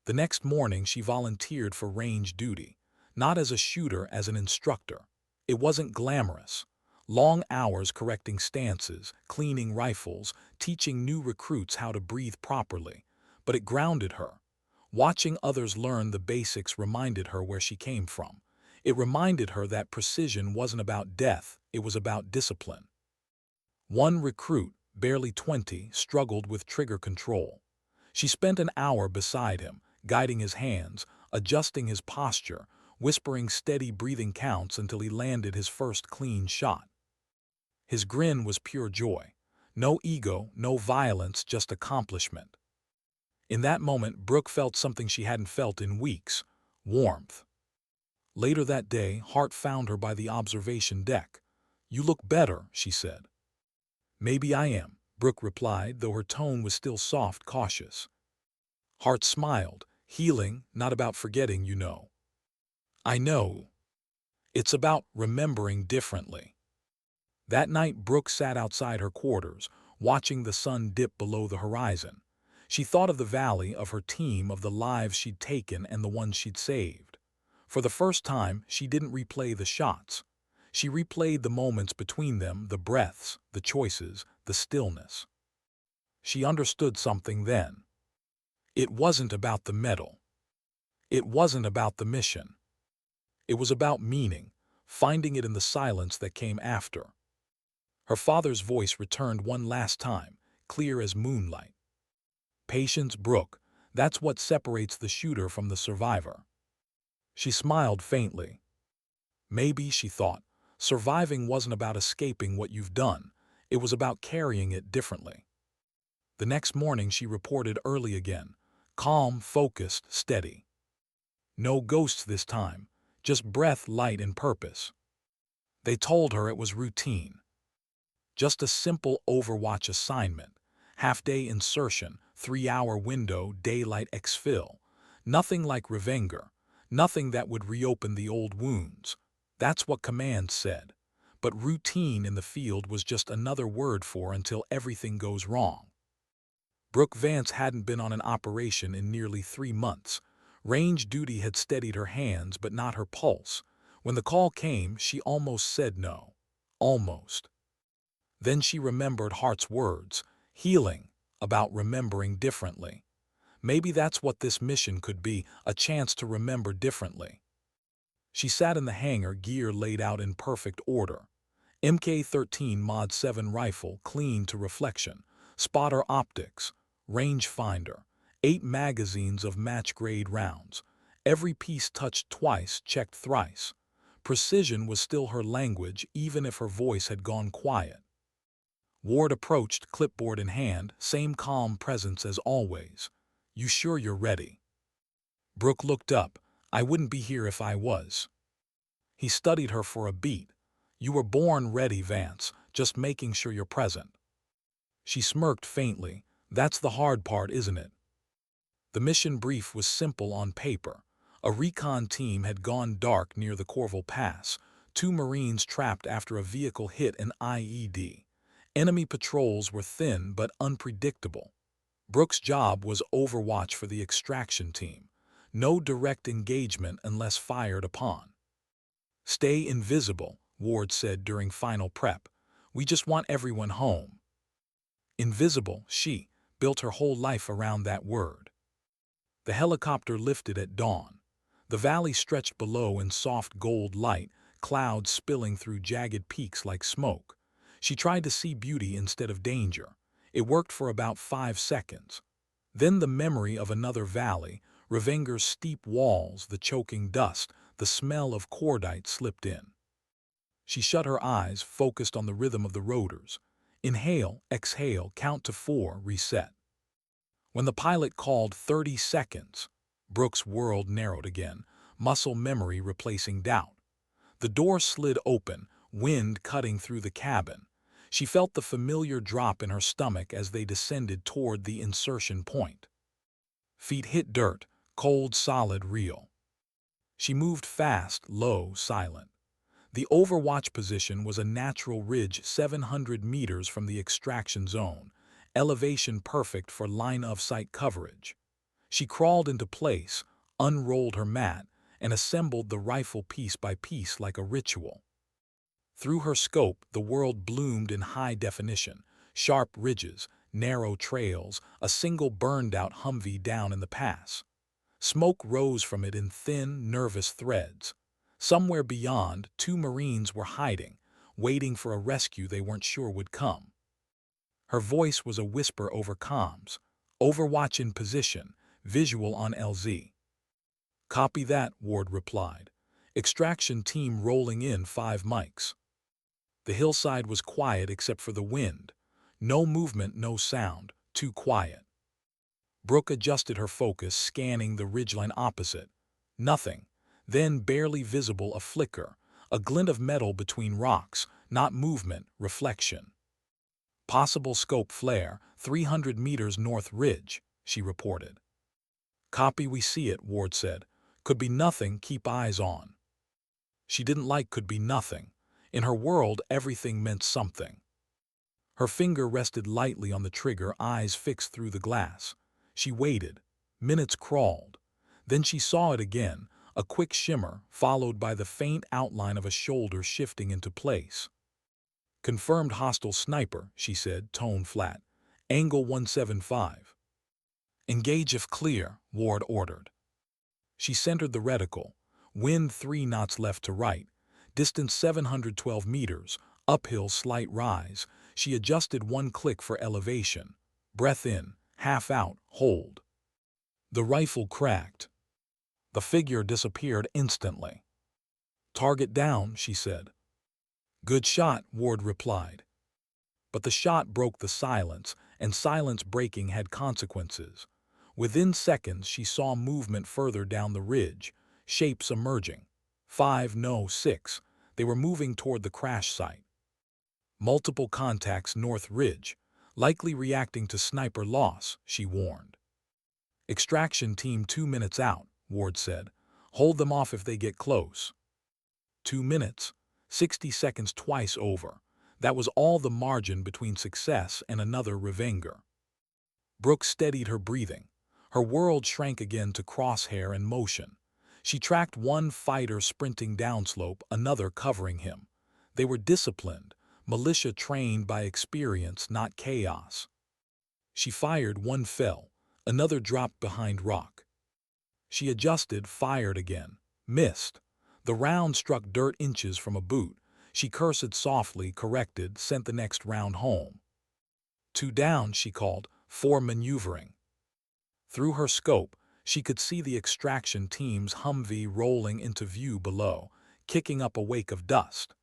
The next morning she volunteered for range duty, not as a shooter, as an instructor. It wasn't glamorous. Long hours correcting stances, cleaning rifles, teaching new recruits how to breathe properly. But it grounded her. Watching others learn the basics reminded her where she came from. It reminded her that precision wasn't about death, it was about discipline. One recruit, barely 20, struggled with trigger control. She spent an hour beside him, guiding his hands, adjusting his posture, whispering steady breathing counts until he landed his first clean shot. His grin was pure joy. No ego, no violence, just accomplishment. In that moment, Brooke felt something she hadn't felt in weeks: warmth. Later that day, Hart found her by the observation deck. "You look better," she said. "Maybe I am," Brooke replied, though her tone was still soft, cautious. Hart smiled. "Healing, not about forgetting, you know." "I know. It's about remembering differently." That night, Brooke sat outside her quarters, watching the sun dip below the horizon. She thought of the valley, of her team, of the lives she'd taken and the ones she'd saved. For the first time, she didn't replay the shots. She replayed the moments between them, the breaths, the choices, the stillness. She understood something then. It wasn't about the medal. It wasn't about the mission. It was about meaning, finding it in the silence that came after. Her father's voice returned one last time, clear as moonlight. "Patience, Brooke. That's what separates the shooter from the survivor." She smiled faintly. Maybe, she thought, surviving wasn't about escaping what you've done. It was about carrying it differently. The next morning she reported early again, calm, focused, steady. No ghosts this time, just breath, light, and purpose. They told her it was routine. Just a simple Overwatch assignment. Half-day insertion, 3-hour window, daylight exfil. Nothing like Revenger. Nothing that would reopen the old wounds. That's what Command said. But routine in the field was just another word for until everything goes wrong. Brooke Vance hadn't been on an operation in nearly 3 months. Range duty had steadied her hands but not her pulse. When the call came, she almost said no. Almost. Then she remembered Hart's words, healing, about remembering differently. Maybe that's what this mission could be, a chance to remember differently. She sat in the hangar, gear laid out in perfect order. Mk-13 Mod 7 rifle, clean to reflection. Spotter optics. Rangefinder. 8 magazines of match-grade rounds. Every piece touched twice, checked thrice. Precision was still her language, even if her voice had gone quiet. Ward approached, clipboard in hand, same calm presence as always. "You sure you're ready?" Brooke looked up. "I wouldn't be here if I was." He studied her for a beat. "You were born ready, Vance, just making sure you're present." She smirked faintly. "That's the hard part, isn't it?" The mission brief was simple on paper. A recon team had gone dark near the Corval Pass. 2 Marines trapped after a vehicle hit an IED. Enemy patrols were thin but unpredictable. Brooke's job was overwatch for the extraction team. No direct engagement unless fired upon. "Stay invisible," Ward said during final prep. "We just want everyone home." Invisible, she built her whole life around that word. The helicopter lifted at dawn. The valley stretched below in soft gold light, clouds spilling through jagged peaks like smoke. She tried to see beauty instead of danger. It worked for about 5 seconds. Then the memory of another valley, Revenger's steep walls, the choking dust, the smell of cordite slipped in. She shut her eyes, focused on the rhythm of the rotors. Inhale, exhale, count to 4, reset. When the pilot called 30 seconds, Brooke's world narrowed again, muscle memory replacing doubt. The door slid open, wind cutting through the cabin. She felt the familiar drop in her stomach as they descended toward the insertion point. Feet hit dirt, cold, solid, real. She moved fast, low, silent. The overwatch position was a natural ridge 700 meters from the extraction zone, elevation perfect for line-of-sight coverage. She crawled into place, unrolled her mat, and assembled the rifle piece by piece like a ritual. Through her scope, the world bloomed in high definition, sharp ridges, narrow trails, a single burned-out Humvee down in the pass. Smoke rose from it in thin, nervous threads. Somewhere beyond, 2 Marines were hiding, waiting for a rescue they weren't sure would come. Her voice was a whisper over comms. "Overwatch in position, visual on LZ." "Copy that," Ward replied. "Extraction team rolling in, 5 mics." The hillside was quiet except for the wind. No movement, no sound, too quiet. Brooke adjusted her focus, scanning the ridgeline opposite. Nothing. Then, barely visible, a flicker, a glint of metal between rocks, not movement, reflection. "Possible scope flare, 300 meters north ridge," she reported. "Copy, we see it," Ward said. "Could be nothing, keep eyes on." She didn't like could be nothing. In her world, everything meant something. Her finger rested lightly on the trigger, eyes fixed through the glass. She waited. Minutes crawled. Then she saw it again, a quick shimmer, followed by the faint outline of a shoulder shifting into place. "Confirmed hostile sniper," she said, tone flat. "Angle 175. "Engage if clear," Ward ordered. She centered the reticle. Wind 3 knots left to right. Distance 712 meters. Uphill, slight rise. She adjusted 1 click for elevation. Breath in, half out, hold. The rifle cracked. The figure disappeared instantly. "Target down," she said. "Good shot," Ward replied. But the shot broke the silence, and silence breaking had consequences. Within seconds, she saw movement further down the ridge. shapes emerging. 5, no, 6. They were moving toward the crash site. Multiple contacts North Ridge, likely reacting to sniper loss, she warned. Extraction team 2 minutes out, Ward said. Hold them off if they get close. 2 minutes, 60 seconds twice over. That was all the margin between success and another revenger. Brooke steadied her breathing. Her world shrank again to crosshair and motion. She tracked one fighter sprinting downslope, another covering him. They were disciplined, militia trained by experience, not chaos. She fired, one fell, another dropped behind rock. She adjusted, fired again, missed. The round struck dirt inches from a boot. She cursed softly, corrected, sent the next round home. 2 down, she called, 4 maneuvering. Through her scope, she could see the extraction team's Humvee rolling into view below, kicking up a wake of dust.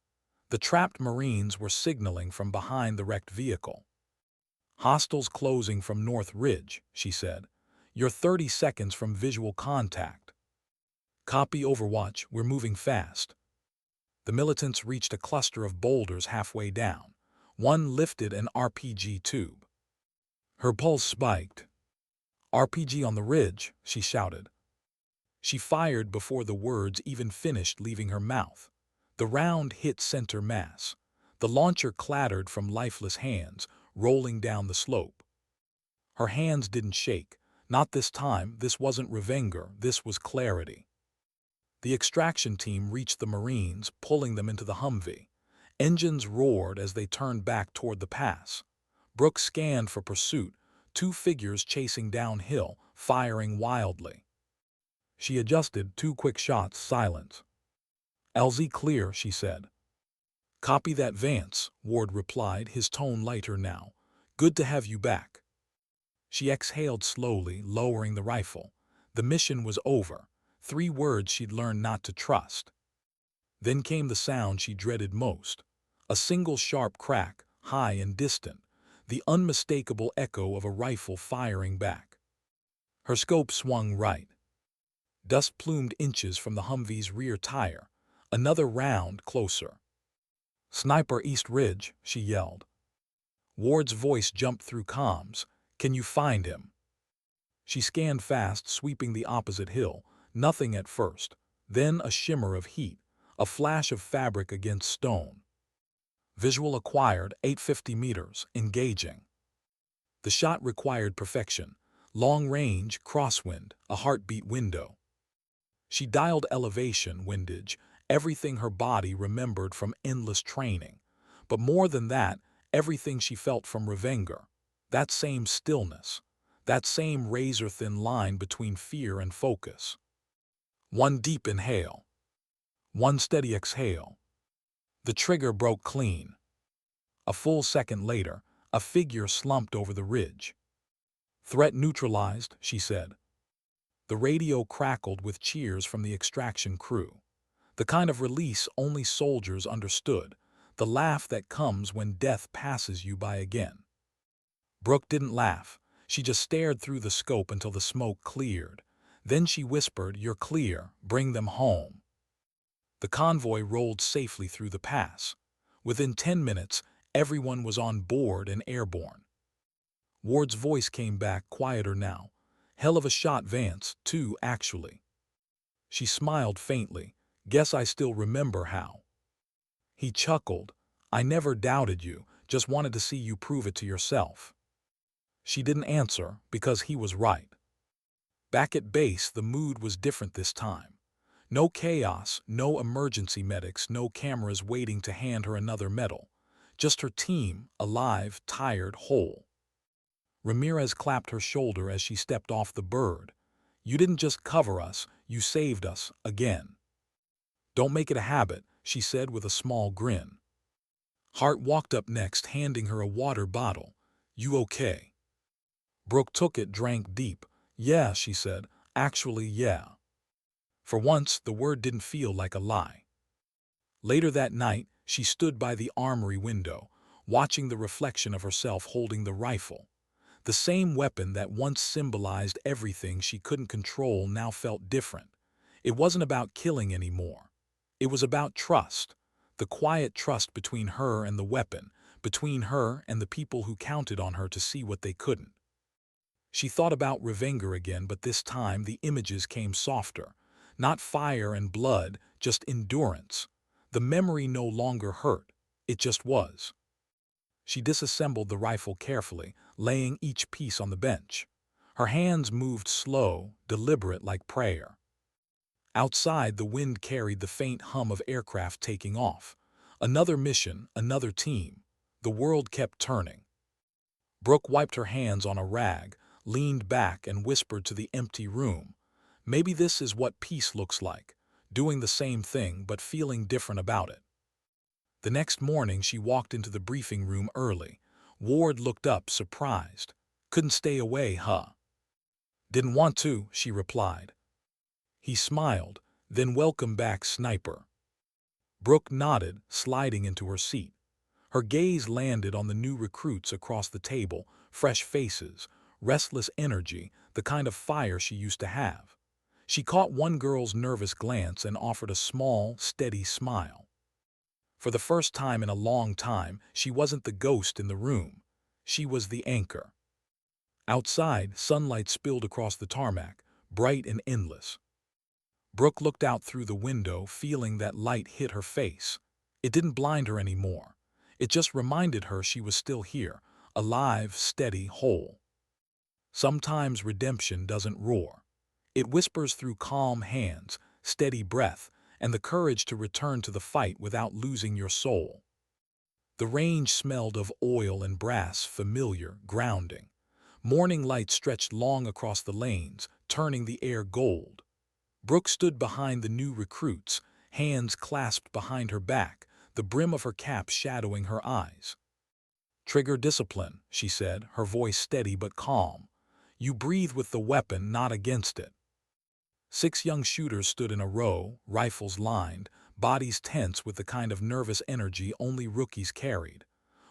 The trapped Marines were signaling from behind the wrecked vehicle. Hostiles closing from North Ridge, she said. You're 30 seconds from visual contact. Copy, Overwatch, we're moving fast. The militants reached a cluster of boulders halfway down. One lifted an RPG tube. Her pulse spiked. RPG on the ridge, she shouted. She fired before the words even finished leaving her mouth. The round hit center mass. The launcher clattered from lifeless hands, rolling down the slope. Her hands didn't shake. Not this time. This wasn't revenger. This was clarity. The extraction team reached the Marines, pulling them into the Humvee. Engines roared as they turned back toward the pass. Brooke scanned for pursuit, 2 figures chasing downhill, firing wildly. She adjusted, 2 quick shots, silence. LZ clear, she said. Copy that, Vance, Ward replied, his tone lighter now. Good to have you back. She exhaled slowly, lowering the rifle. The mission was over. 3 words she'd learned not to trust. Then came the sound she dreaded most. A single sharp crack, high and distant, the unmistakable echo of a rifle firing back. Her scope swung right. Dust plumed inches from the Humvee's rear tire. Another round, closer. Sniper East Ridge, she yelled. Ward's voice jumped through comms. Can you find him? She scanned fast, sweeping the opposite hill. Nothing at first. Then a shimmer of heat, a flash of fabric against stone. Visual acquired, 850 meters, engaging. The shot required perfection. Long range, crosswind, a heartbeat window. She dialed elevation, windage, everything her body remembered from endless training. But more than that, everything she felt from revenger. That same stillness. That same razor-thin line between fear and focus. One deep inhale. One steady exhale. The trigger broke clean. A full second later, a figure slumped over the ridge. Threat neutralized, she said. The radio crackled with cheers from the extraction crew. The kind of release only soldiers understood, the laugh that comes when death passes you by again. Brooke didn't laugh. She just stared through the scope until the smoke cleared. Then she whispered, "You're clear, bring them home." The convoy rolled safely through the pass. Within 10 minutes, everyone was on board and airborne. Ward's voice came back, quieter now. Hell of a shot, Vance, too, actually. She smiled faintly. Guess I still remember how. He chuckled. I never doubted you, just wanted to see you prove it to yourself. She didn't answer, because he was right. Back at base, the mood was different this time. No chaos, no emergency medics, no cameras waiting to hand her another medal. Just her team, alive, tired, whole. Ramirez clapped her shoulder as she stepped off the bird. You didn't just cover us, you saved us, again. Don't make it a habit, she said with a small grin. Hart walked up next, handing her a water bottle. You okay? Brooke took it, drank deep. Yeah, she said. Actually, yeah. For once, the word didn't feel like a lie. Later that night, she stood by the armory window, watching the reflection of herself holding the rifle. The same weapon that once symbolized everything she couldn't control now felt different. It wasn't about killing anymore. It was about trust, the quiet trust between her and the weapon, between her and the people who counted on her to see what they couldn't. She thought about Revenger again, but this time the images came softer. Not fire and blood, just endurance. The memory no longer hurt. It just was. She disassembled the rifle carefully, laying each piece on the bench. Her hands moved slow, deliberate like prayer. Outside, the wind carried the faint hum of aircraft taking off. Another mission, another team. The world kept turning. Brooke wiped her hands on a rag, leaned back and whispered to the empty room. Maybe this is what peace looks like, doing the same thing but feeling different about it. The next morning she walked into the briefing room early. Ward looked up, surprised. Couldn't stay away, huh? Didn't want to, she replied. He smiled, then welcome back, sniper. Brooke nodded, sliding into her seat. Her gaze landed on the new recruits across the table, fresh faces, restless energy, the kind of fire she used to have. She caught one girl's nervous glance and offered a small, steady smile. For the first time in a long time, she wasn't the ghost in the room. She was the anchor. Outside, sunlight spilled across the tarmac, bright and endless. Brooke looked out through the window, feeling that light hit her face. It didn't blind her anymore. It just reminded her she was still here, alive, steady, whole. Sometimes redemption doesn't roar. It whispers through calm hands, steady breath, and the courage to return to the fight without losing your soul. The range smelled of oil and brass, familiar, grounding. Morning light stretched long across the lanes, turning the air gold. Brooke stood behind the new recruits, hands clasped behind her back, the brim of her cap shadowing her eyes. "Trigger discipline," she said, her voice steady but calm. "You breathe with the weapon, not against it." 6 young shooters stood in a row, rifles lined, bodies tense with the kind of nervous energy only rookies carried.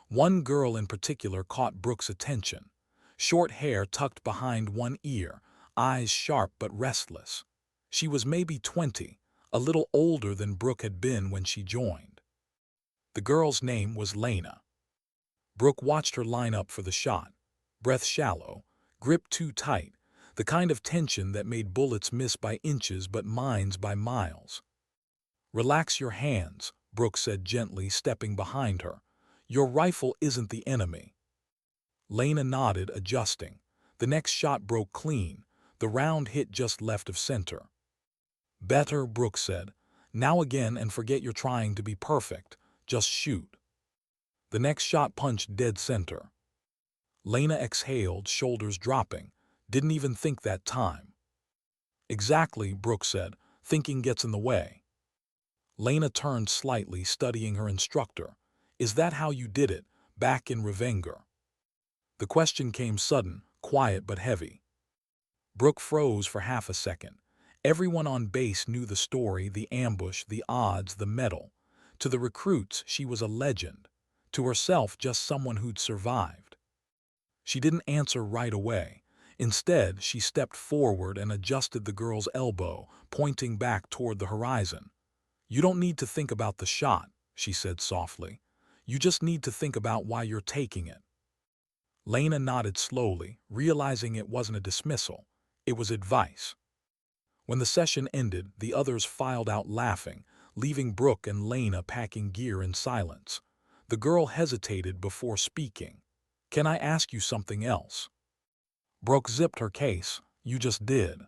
One girl in particular caught Brooke's attention. Short hair tucked behind one ear, eyes sharp but restless. She was maybe 20, a little older than Brooke had been when she joined. The girl's name was Lena. Brooke watched her line up for the shot. Breath shallow, grip too tight, the kind of tension that made bullets miss by inches but mines by miles. "Relax your hands," Brooke said gently, stepping behind her. "Your rifle isn't the enemy." Lena nodded, adjusting. The next shot broke clean. The round hit just left of center. "Better," Brooke said. "Now again, and forget you're trying to be perfect. Just shoot." The next shot punched dead center. Lena exhaled, shoulders dropping. Didn't even think that time. "Exactly," Brooke said. "Thinking gets in the way." Lena turned slightly, studying her instructor. "Is that how you did it, back in Revenger?" The question came sudden, quiet but heavy. Brooke froze for half a second. Everyone on base knew the story, the ambush, the odds, the medal. To the recruits, she was a legend. To herself, just someone who'd survived. She didn't answer right away. Instead, she stepped forward and adjusted the girl's elbow, pointing back toward the horizon. "You don't need to think about the shot," she said softly. "You just need to think about why you're taking it." Lena nodded slowly, realizing it wasn't a dismissal. It was advice. When the session ended, the others filed out laughing, leaving Brooke and Lena packing gear in silence. The girl hesitated before speaking. "Can I ask you something else?" Brooke zipped her case. "You just did."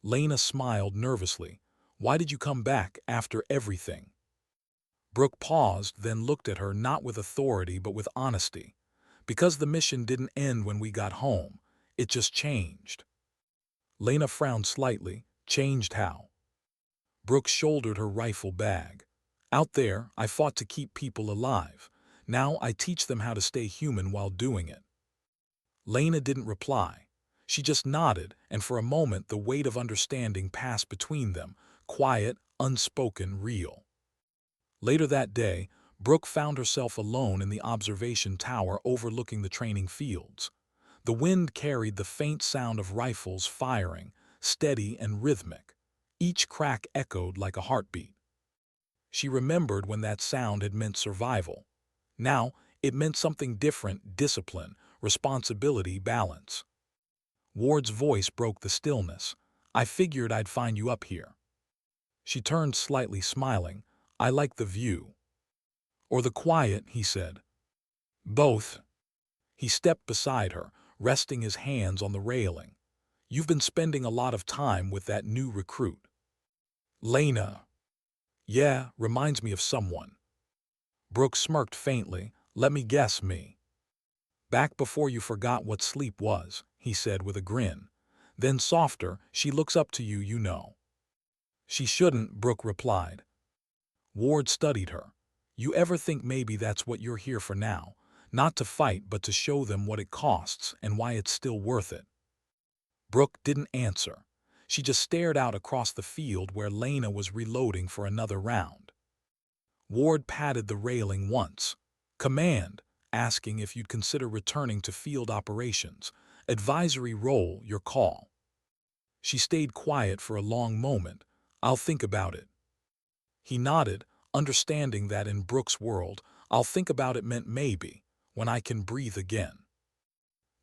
Lena smiled nervously. "Why did you come back after everything?" Brooke paused, then looked at her, not with authority but with honesty. "Because the mission didn't end when we got home. It just changed." Lena frowned slightly. "Changed how?" Brooke shouldered her rifle bag. "Out there, I fought to keep people alive. Now I teach them how to stay human while doing it." Lena didn't reply. She just nodded, and for a moment the weight of understanding passed between them, quiet, unspoken, real. Later that day, Brooke found herself alone in the observation tower overlooking the training fields. The wind carried the faint sound of rifles firing, steady and rhythmic. Each crack echoed like a heartbeat. She remembered when that sound had meant survival. Now, it meant something different: discipline, responsibility, balance. Ward's voice broke the stillness. "I figured I'd find you up here." She turned slightly, smiling. "I like the view." "Or the quiet," he said. "Both." He stepped beside her, resting his hands on the railing. "You've been spending a lot of time with that new recruit." "Lena." "Yeah, reminds me of someone." Brooke smirked faintly. "Let me guess, me." "Back before you forgot what sleep was," he said with a grin. Then softer, "She looks up to you, you know." "She shouldn't," Brooke replied. Ward studied her. "You ever think maybe that's what you're here for now? Not to fight, but to show them what it costs and why it's still worth it?" Brooke didn't answer. She just stared out across the field where Lena was reloading for another round. Ward patted the railing once. "Command," asking if you'd consider returning to field operations. "Advisory role, your call." She stayed quiet for a long moment. "I'll think about it." He nodded, understanding that in Brooke's world, "I'll think about it" meant maybe, when I can breathe again.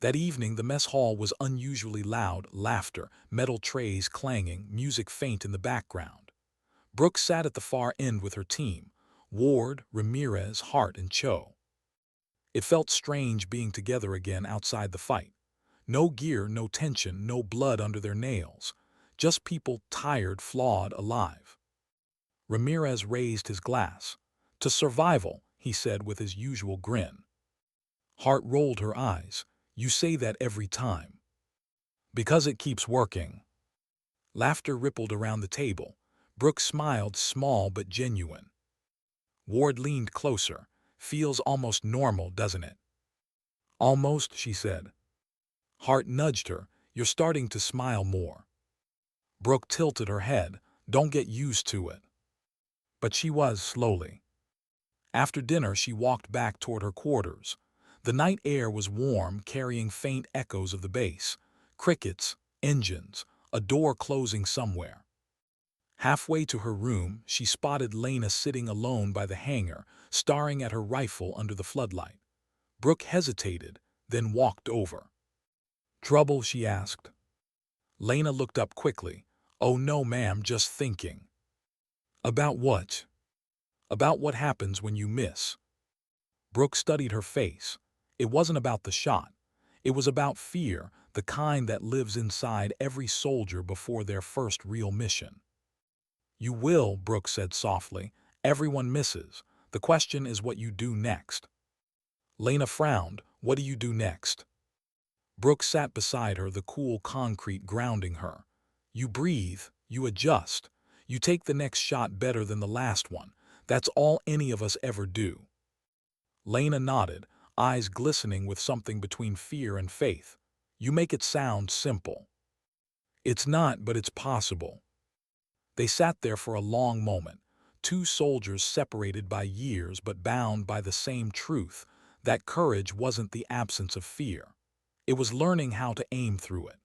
That evening the mess hall was unusually loud: laughter, metal trays clanging, music faint in the background. Brooke sat at the far end with her team: Ward, Ramirez, Hart, and Cho. It felt strange being together again outside the fight. No gear, no tension, no blood under their nails. Just people, tired, flawed, alive. Ramirez raised his glass. "To survival," he said with his usual grin. Hart rolled her eyes. "You say that every time." "Because it keeps working." Laughter rippled around the table. Brooke smiled, small but genuine. Ward leaned closer. "Feels almost normal, doesn't it?" "Almost," she said. Hart nudged her. "You're starting to smile more." Brooke tilted her head. "Don't get used to it." But she was, slowly. After dinner she walked back toward her quarters. The night air was warm, carrying faint echoes of the base. Crickets, engines, a door closing somewhere. Halfway to her room, she spotted Lena sitting alone by the hangar, staring at her rifle under the floodlight. Brooke hesitated, then walked over. "Trouble?" she asked. Lena looked up quickly. "Oh no, ma'am, just thinking." "About what?" "About what happens when you miss." Brooke studied her face. It wasn't about the shot. It was about fear, the kind that lives inside every soldier before their first real mission. "You will," Brooke said softly. "Everyone misses. The question is what you do next." Lena frowned. "What do you do next?" Brooke sat beside her, the cool concrete grounding her. "You breathe, you adjust. You take the next shot better than the last one. That's all any of us ever do." Lena nodded, eyes glistening with something between fear and faith. "You make it sound simple." "It's not, but it's possible." They sat there for a long moment, two soldiers separated by years but bound by the same truth, that courage wasn't the absence of fear. It was learning how to aim through it.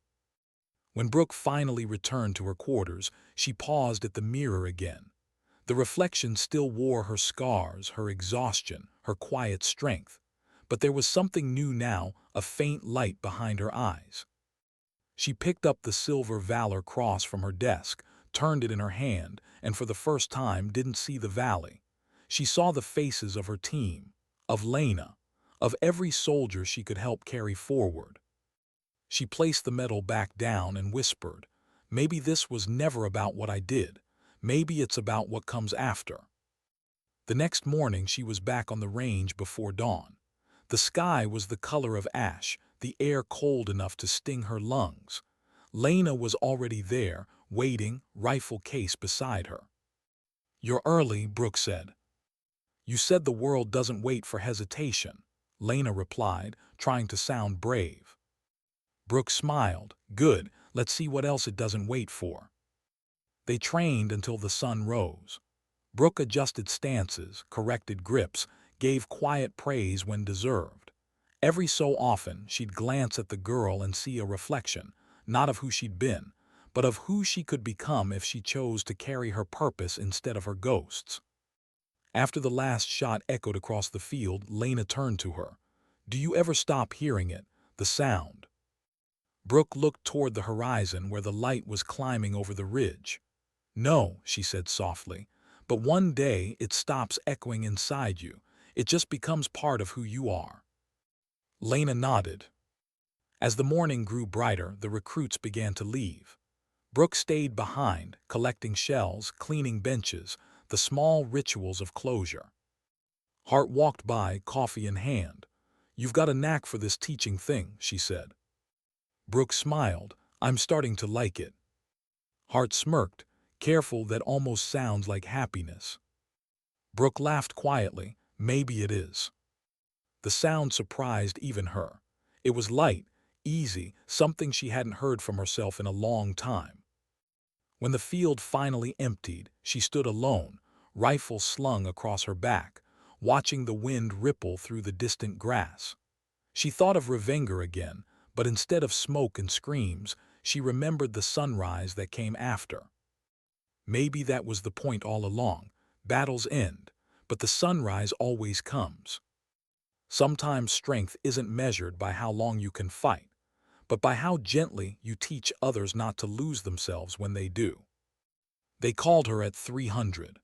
When Brooke finally returned to her quarters, she paused at the mirror again. The reflection still wore her scars, her exhaustion, her quiet strength. But there was something new now, a faint light behind her eyes. She picked up the silver Valor Cross from her desk, turned it in her hand, and for the first time didn't see the valley. She saw the faces of her team, of Lena, of every soldier she could help carry forward. She placed the medal back down and whispered, "Maybe this was never about what I did. Maybe it's about what comes after." The next morning she was back on the range before dawn. The sky was the color of ash, the air cold enough to sting her lungs. Lena was already there, waiting, rifle case beside her. "You're early," Brooke said. "You said the world doesn't wait for hesitation," Lena replied, trying to sound brave. Brooke smiled. "Good, let's see what else it doesn't wait for." They trained until the sun rose. Brooke adjusted stances, corrected grips, gave quiet praise when deserved. Every so often she'd glance at the girl and see a reflection, not of who she'd been, but of who she could become if she chose to carry her purpose instead of her ghosts. After the last shot echoed across the field, Lena turned to her. "Do you ever stop hearing it, the sound?" Brooke looked toward the horizon where the light was climbing over the ridge. "No," she said softly, "but one day it stops echoing inside you. It just becomes part of who you are." Lena nodded. As the morning grew brighter, the recruits began to leave. Brooke stayed behind, collecting shells, cleaning benches, the small rituals of closure. Hart walked by, coffee in hand. "You've got a knack for this teaching thing," she said. Brooke smiled. "I'm starting to like it." Hart smirked, careful that almost sounds like happiness. Brooke laughed quietly. "Maybe it is." The sound surprised even her. It was light, easy, something she hadn't heard from herself in a long time. When the field finally emptied, she stood alone, rifle slung across her back, watching the wind ripple through the distant grass. She thought of Revenger again, but instead of smoke and screams, she remembered the sunrise that came after. Maybe that was the point all along. Battles end, but the sunrise always comes. Sometimes strength isn't measured by how long you can fight, but by how gently you teach others not to lose themselves when they do. They called her at 300.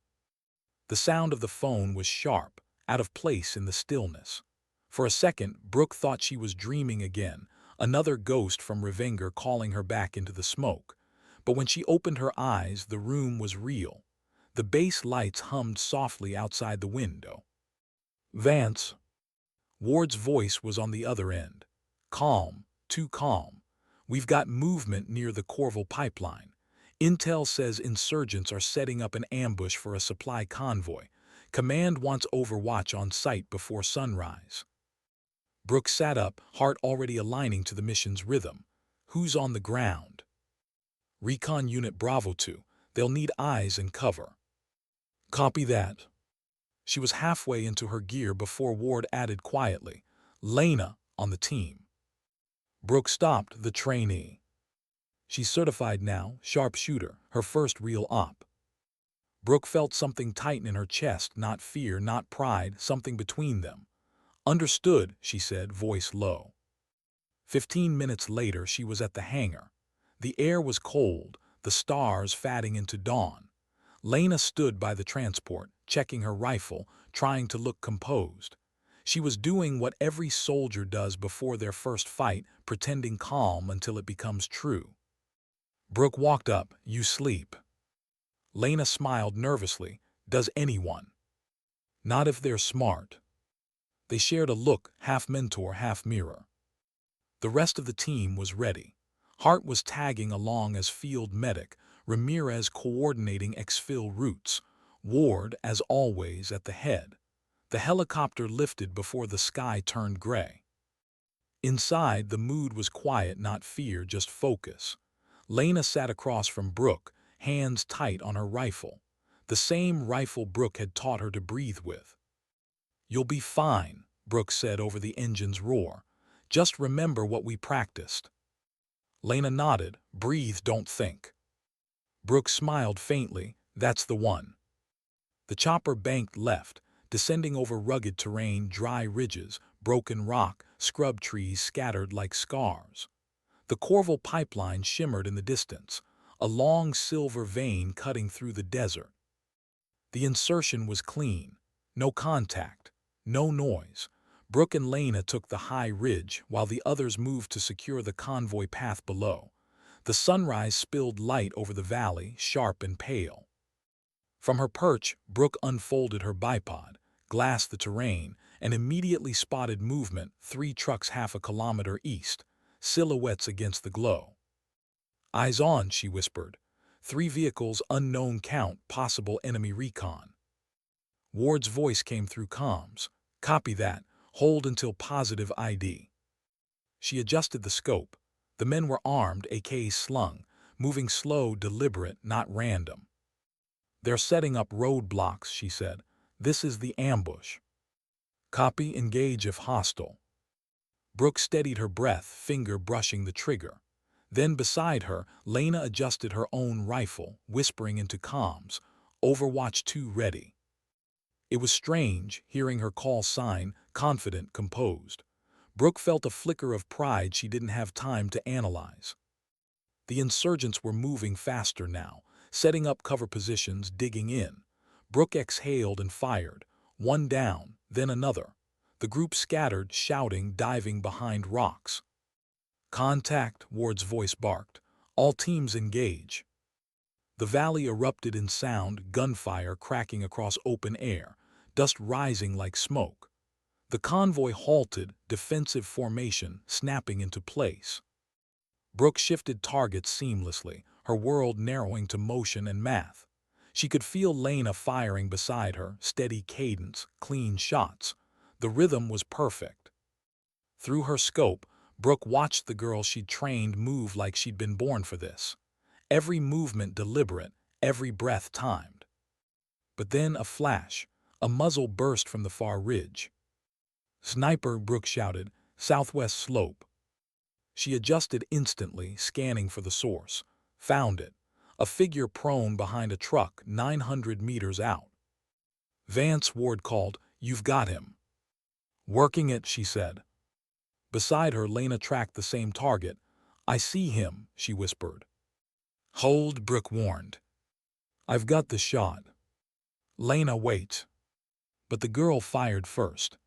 The sound of the phone was sharp, out of place in the stillness. For a second, Brooke thought she was dreaming again, another ghost from Revenger calling her back into the smoke. But when she opened her eyes, the room was real. The base lights hummed softly outside the window. "Vance." Ward's voice was on the other end. "Calm, too calm. We've got movement near the Corval pipeline. Intel says insurgents are setting up an ambush for a supply convoy. Command wants Overwatch on site before sunrise." Brooke sat up, heart already aligning to the mission's rhythm. "Who's on the ground?" "Recon Unit Bravo 2. They'll need eyes and cover." "Copy that." She was halfway into her gear before Ward added quietly, "Lena on the team." Brooke stopped the trainee. She's certified now, sharpshooter, her first real op. Brooke felt something tighten in her chest, not fear, not pride, something between them. "Understood," she said, voice low. 15 minutes later, she was at the hangar. The air was cold, the stars fading into dawn. Lena stood by the transport, checking her rifle, trying to look composed. She was doing what every soldier does before their first fight, pretending calm until it becomes true. Brooke walked up. "You sleep." Lena smiled nervously. "Does anyone?" "Not if they're smart." They shared a look, half mentor, half mirror. The rest of the team was ready. Hart was tagging along as field medic, Ramirez coordinating exfil routes, Ward, as always, at the head. The helicopter lifted before the sky turned gray. Inside, the mood was quiet, not fear, just focus. Lena sat across from Brooke, hands tight on her rifle. The same rifle Brooke had taught her to breathe with. "You'll be fine," Brooke said over the engine's roar. "Just remember what we practiced." Lena nodded. "Breathe, don't think." Brooke smiled faintly. "That's the one." The chopper banked left, descending over rugged terrain, dry ridges, broken rock, scrub trees scattered like scars. The Corval pipeline shimmered in the distance, a long silver vein cutting through the desert. The insertion was clean. No contact, no noise. Brooke and Lena took the high ridge while the others moved to secure the convoy path below. The sunrise spilled light over the valley, sharp and pale. From her perch, Brooke unfolded her bipod, glassed the terrain, and immediately spotted movement, 3 trucks half a kilometer east, silhouettes against the glow. "Eyes on," she whispered. 3 vehicles, unknown count, possible enemy recon. Ward's voice came through comms. "Copy that. Hold until positive ID." She adjusted the scope. The men were armed, AKs slung, moving slow, deliberate, not random. "They're setting up roadblocks," she said. "This is the ambush." "Copy, engage if hostile." Brooke steadied her breath, finger brushing the trigger. Then beside her, Lena adjusted her own rifle, whispering into comms, "Overwatch 2 ready." It was strange, hearing her call sign, confident, composed. Brooke felt a flicker of pride she didn't have time to analyze. The insurgents were moving faster now, setting up cover positions, digging in. Brooke exhaled and fired. One down, then another. The group scattered, shouting, diving behind rocks. "Contact," Ward's voice barked. "All teams engage." The valley erupted in sound, gunfire cracking across open air, dust rising like smoke. The convoy halted, defensive formation snapping into place. Brooke shifted targets seamlessly, her world narrowing to motion and math. She could feel Lena firing beside her, steady cadence, clean shots. The rhythm was perfect. Through her scope, Brooke watched the girl she'd trained move like she'd been born for this. Every movement deliberate, every breath timed. But then a flash, a muzzle burst from the far ridge. "Sniper," Brooke shouted, "southwest slope." She adjusted instantly, scanning for the source. Found it. A figure prone behind a truck 900 meters out. "Vance," Ward called, "you've got him." "Working it," she said. Beside her, Lena tracked the same target. "I see him," she whispered. "Hold," Brooke warned. "I've got the shot." Lena, "Wait." But the girl fired first.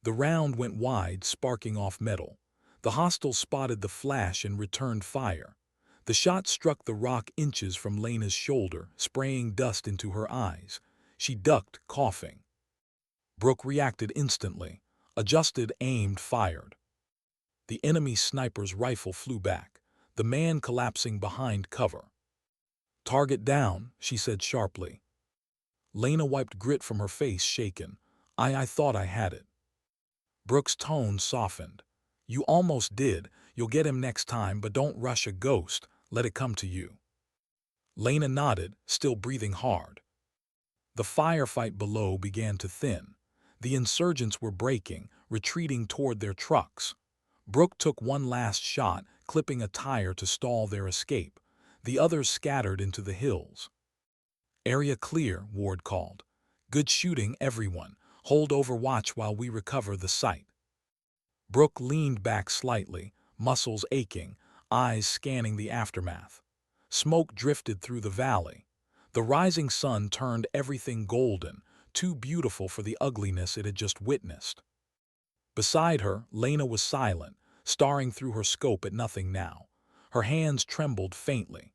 The round went wide, sparking off metal. The hostile spotted the flash and returned fire. The shot struck the rock inches from Lena's shoulder, spraying dust into her eyes. She ducked, coughing. Brooke reacted instantly. Adjusted, aimed, fired. The enemy sniper's rifle flew back, the man collapsing behind cover. "Target down," she said sharply. Lena wiped grit from her face, shaken. I thought I had it." Brooke's tone softened. "You almost did. You'll get him next time, but don't rush a ghost. Let it come to you." Lena nodded, still breathing hard. The firefight below began to thin. The insurgents were breaking, retreating toward their trucks. Brooke took one last shot, clipping a tire to stall their escape. The others scattered into the hills. "Area clear," Ward called. "Good shooting, everyone. Hold Overwatch while we recover the site." Brooke leaned back slightly, muscles aching, eyes scanning the aftermath. Smoke drifted through the valley. The rising sun turned everything golden, too beautiful for the ugliness it had just witnessed. Beside her, Lena was silent, staring through her scope at nothing now. Her hands trembled faintly.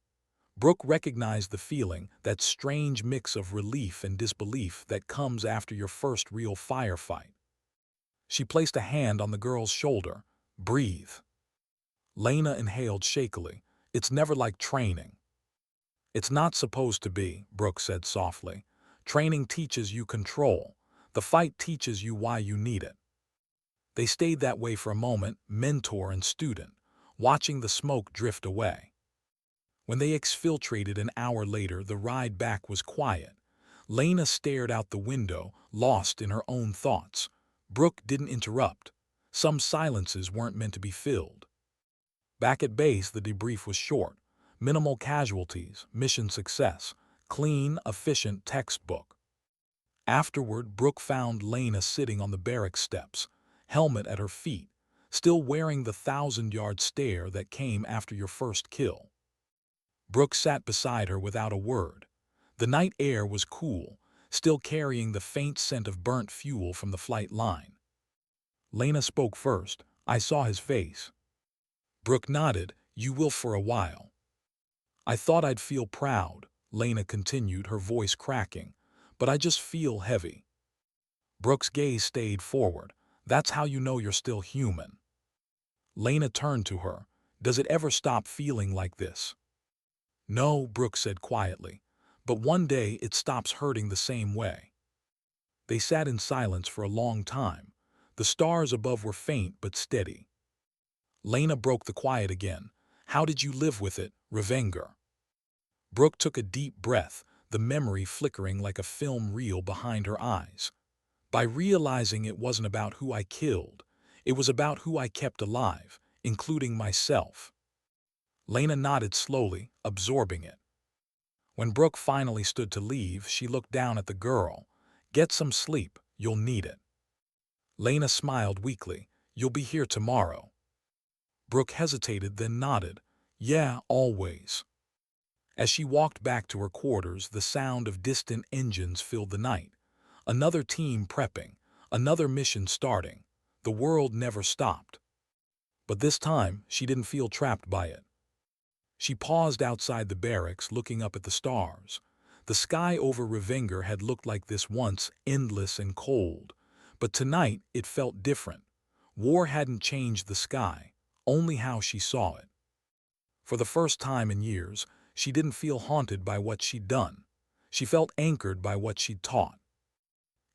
Brooke recognized the feeling, that strange mix of relief and disbelief that comes after your first real firefight. She placed a hand on the girl's shoulder. "Breathe." Lena inhaled shakily. "It's never like training." "It's not supposed to be," Brooke said softly. "Training teaches you control. The fight teaches you why you need it." They stayed that way for a moment, mentor and student, watching the smoke drift away. When they exfiltrated an hour later, the ride back was quiet. Lena stared out the window, lost in her own thoughts. Brooke didn't interrupt. Some silences weren't meant to be filled. Back at base, the debrief was short. Minimal casualties, mission success, clean, efficient textbook. Afterward, Brooke found Lena sitting on the barracks steps, helmet at her feet, still wearing the 1,000-yard stare that came after your first kill. Brooke sat beside her without a word. The night air was cool, still carrying the faint scent of burnt fuel from the flight line. Lena spoke first. "I saw his face." Brooke nodded. "You will for a while." "I thought I'd feel proud," Lena continued, her voice cracking, "but I just feel heavy." Brooke's gaze stayed forward. "That's how you know you're still human." Lena turned to her. "Does it ever stop feeling like this?" "No," Brooke said quietly, "but one day it stops hurting the same way." They sat in silence for a long time. The stars above were faint but steady. Lena broke the quiet again. "How did you live with it, Revenger?" Brooke took a deep breath, the memory flickering like a film reel behind her eyes. "By realizing it wasn't about who I killed, it was about who I kept alive, including myself." Lena nodded slowly, absorbing it. When Brooke finally stood to leave, she looked down at the girl. Get some sleep, you'll need it. Lena smiled weakly. You'll be here tomorrow. Brooke hesitated, then nodded. Yeah, always. As she walked back to her quarters, the sound of distant engines filled the night. Another team prepping, another mission starting. The world never stopped. But this time, she didn't feel trapped by it. She paused outside the barracks, looking up at the stars. The sky over Revenger had looked like this once, endless and cold. But tonight, it felt different. War hadn't changed the sky, only how she saw it. For the first time in years, she didn't feel haunted by what she'd done. She felt anchored by what she'd taught.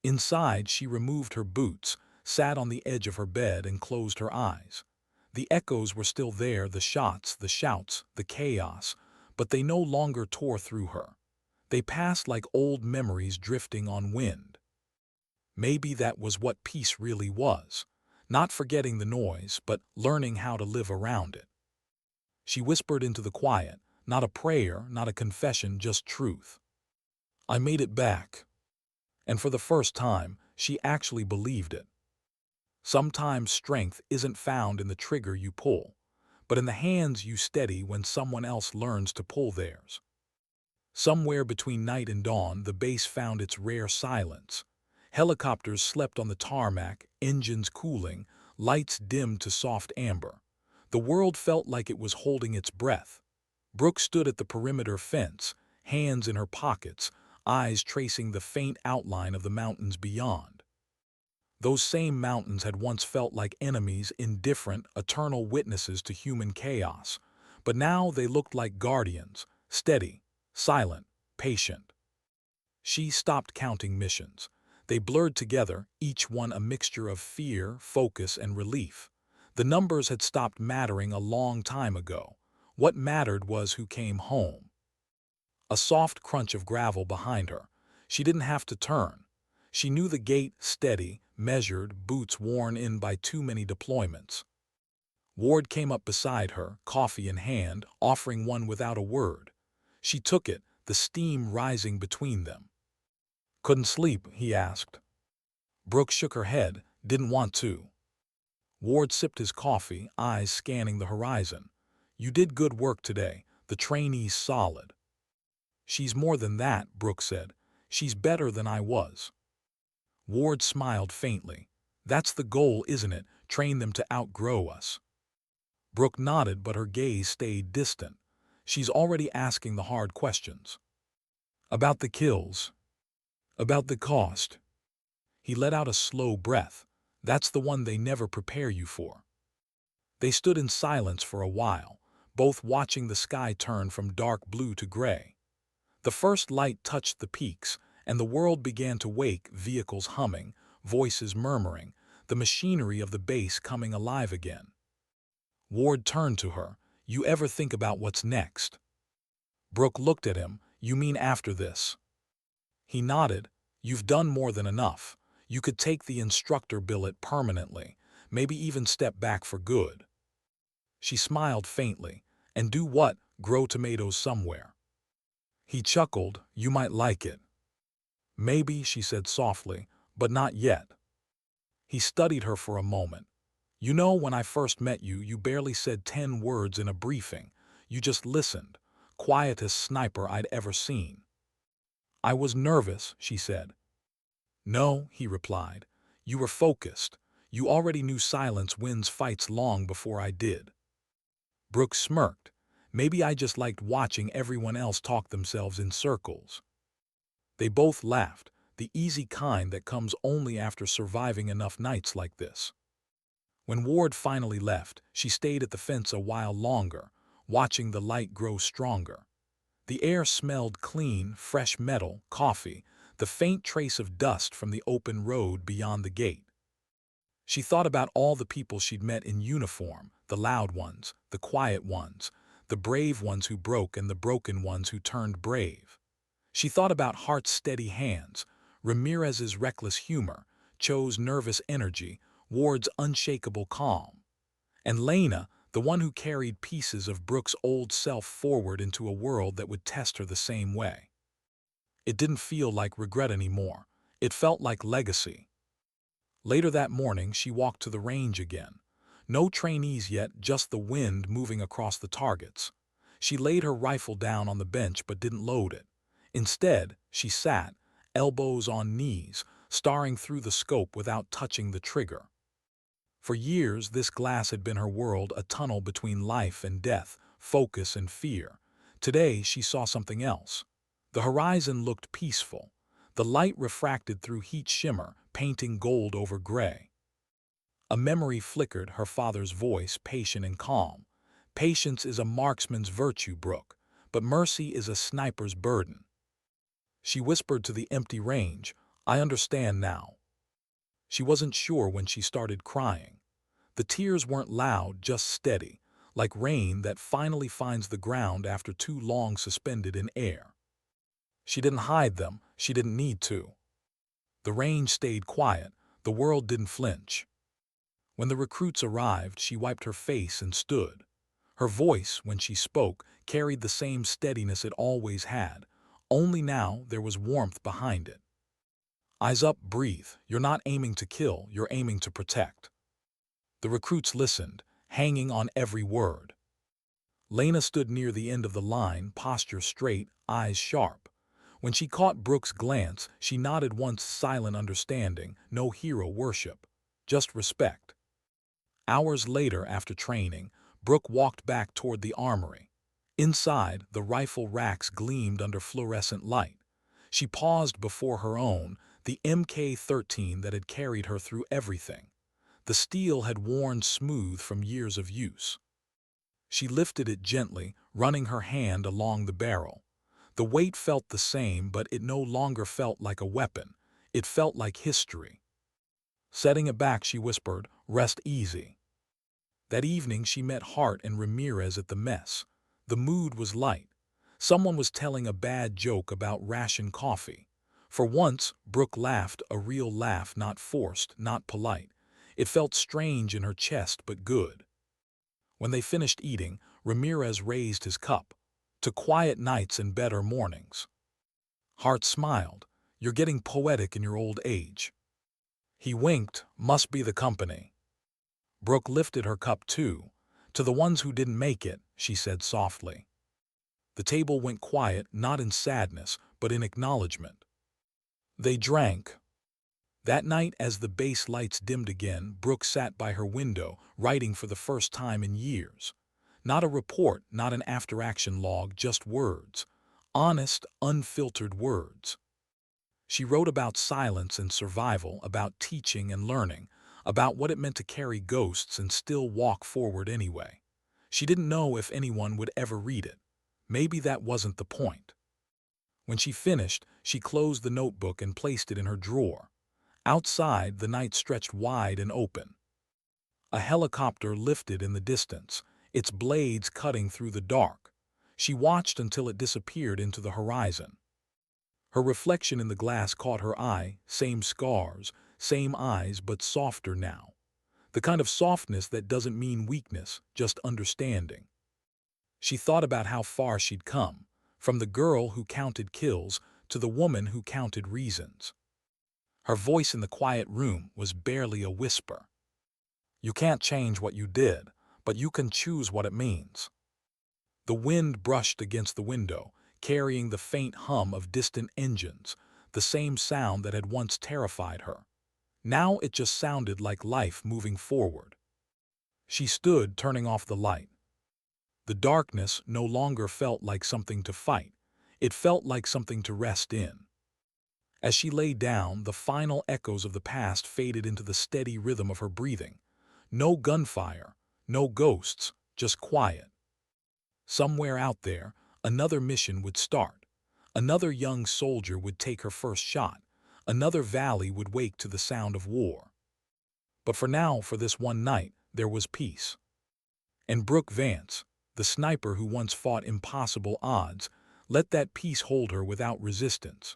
Inside, she removed her boots, sat on the edge of her bed, and closed her eyes. The echoes were still there, the shots, the shouts, the chaos, but they no longer tore through her. They passed like old memories drifting on wind. Maybe that was what peace really was. Not forgetting the noise, but learning how to live around it. She whispered into the quiet, not a prayer, not a confession, just truth. I made it back. And for the first time, she actually believed it. Sometimes strength isn't found in the trigger you pull, but in the hands you steady when someone else learns to pull theirs. Somewhere between night and dawn, the base found its rare silence. Helicopters slept on the tarmac, engines cooling, lights dimmed to soft amber. The world felt like it was holding its breath. Brooke stood at the perimeter fence, hands in her pockets, eyes tracing the faint outline of the mountains beyond. Those same mountains had once felt like enemies, indifferent, eternal witnesses to human chaos. But now they looked like guardians, steady, silent, patient. She stopped counting missions. They blurred together, each one a mixture of fear, focus, and relief. The numbers had stopped mattering a long time ago. What mattered was who came home. A soft crunch of gravel behind her. She didn't have to turn. She knew the gait, steady, measured, boots worn in by too many deployments. Ward came up beside her, coffee in hand, offering one without a word. She took it, the steam rising between them. Couldn't sleep, he asked. Brooke shook her head, didn't want to. Ward sipped his coffee, eyes scanning the horizon. You did good work today. The trainee's solid. She's more than that, Brooke said. She's better than I was. Ward smiled faintly. That's the goal, isn't it? Train them to outgrow us. Brooke nodded, but her gaze stayed distant. She's already asking the hard questions. About the kills. About the cost. He let out a slow breath. That's the one they never prepare you for. They stood in silence for a while, both watching the sky turn from dark blue to gray. The first light touched the peaks, and the world began to wake, vehicles humming, voices murmuring, the machinery of the base coming alive again. Ward turned to her. You ever think about what's next? Brooke looked at him. You mean after this? He nodded. You've done more than enough. You could take the instructor billet permanently, maybe even step back for good. She smiled faintly. And do what? Grow tomatoes somewhere. He chuckled. You might like it. Maybe, she said softly, but not yet. He studied her for a moment. You know, when I first met you, you barely said 10 words in a briefing. You just listened. Quietest sniper I'd ever seen. I was nervous, she said. No, he replied. You were focused. You already knew silence wins fights long before I did. Brooke smirked. Maybe I just liked watching everyone else talk themselves in circles. They both laughed, the easy kind that comes only after surviving enough nights like this. When Ward finally left, she stayed at the fence a while longer, watching the light grow stronger. The air smelled clean, fresh metal, coffee, the faint trace of dust from the open road beyond the gate. She thought about all the people she'd met in uniform, the loud ones, the quiet ones, the brave ones who broke and the broken ones who turned brave. She thought about Hart's steady hands, Ramirez's reckless humor, Cho's nervous energy, Ward's unshakable calm. And Lena, the one who carried pieces of Brooke's old self forward into a world that would test her the same way. It didn't feel like regret anymore. It felt like legacy. Later that morning, she walked to the range again. No trainees yet, just the wind moving across the targets. She laid her rifle down on the bench but didn't load it. Instead, she sat, elbows on knees, staring through the scope without touching the trigger. For years, this glass had been her world, a tunnel between life and death, focus and fear. Today, she saw something else. The horizon looked peaceful. The light refracted through heat shimmer, painting gold over gray. A memory flickered, her father's voice, patient and calm. Patience is a marksman's virtue, Brooke, but mercy is a sniper's burden. She whispered to the empty range, I understand now. She wasn't sure when she started crying. The tears weren't loud, just steady, like rain that finally finds the ground after too long suspended in air. She didn't hide them, she didn't need to. The range stayed quiet, the world didn't flinch. When the recruits arrived, she wiped her face and stood. Her voice, when she spoke, carried the same steadiness it always had, only now there was warmth behind it. Eyes up, breathe. You're not aiming to kill, you're aiming to protect. The recruits listened, hanging on every word. Lena stood near the end of the line, posture straight, eyes sharp. When she caught Brooke's glance, she nodded once, silent understanding, no hero worship, just respect. Hours later, after training, Brooke walked back toward the armory. Inside, the rifle racks gleamed under fluorescent light. She paused before her own, the MK-13 that had carried her through everything. The steel had worn smooth from years of use. She lifted it gently, running her hand along the barrel. The weight felt the same, but it no longer felt like a weapon. It felt like history. Setting it back, she whispered, rest easy. That evening, she met Hart and Ramirez at the mess. The mood was light. Someone was telling a bad joke about ration coffee. For once, Brooke laughed, a real laugh, not forced, not polite. It felt strange in her chest, but good. When they finished eating, Ramirez raised his cup. To quiet nights and better mornings. Hart smiled. You're getting poetic in your old age. He winked. Must be the company. Brooke lifted her cup too. To the ones who didn't make it, she said softly. The table went quiet, not in sadness, but in acknowledgement. They drank. That night, as the base lights dimmed again, Brooke sat by her window, writing for the first time in years. Not a report, not an after-action log, just words. Honest, unfiltered words. She wrote about silence and survival, about teaching and learning, about what it meant to carry ghosts and still walk forward anyway. She didn't know if anyone would ever read it. Maybe that wasn't the point. When she finished, she closed the notebook and placed it in her drawer. Outside, the night stretched wide and open. A helicopter lifted in the distance, its blades cutting through the dark. She watched until it disappeared into the horizon. Her reflection in the glass caught her eye, same scars, same eyes, but softer now. The kind of softness that doesn't mean weakness, just understanding. She thought about how far she'd come, from the girl who counted kills to the woman who counted reasons. Her voice in the quiet room was barely a whisper. You can't change what you did, but you can choose what it means. The wind brushed against the window, carrying the faint hum of distant engines, the same sound that had once terrified her. Now it just sounded like life moving forward. She stood, turning off the light. The darkness no longer felt like something to fight. It felt like something to rest in. As she lay down, the final echoes of the past faded into the steady rhythm of her breathing. No gunfire, no ghosts, just quiet. Somewhere out there, another mission would start. Another young soldier would take her first shot. Another valley would wake to the sound of war. But for now, for this one night, there was peace. And Brooke Vance, the sniper who once fought impossible odds, let that peace hold her without resistance.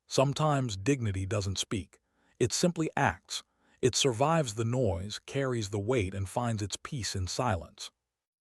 Sometimes dignity doesn't speak. It simply acts. It survives the noise, carries the weight, and finds its peace in silence.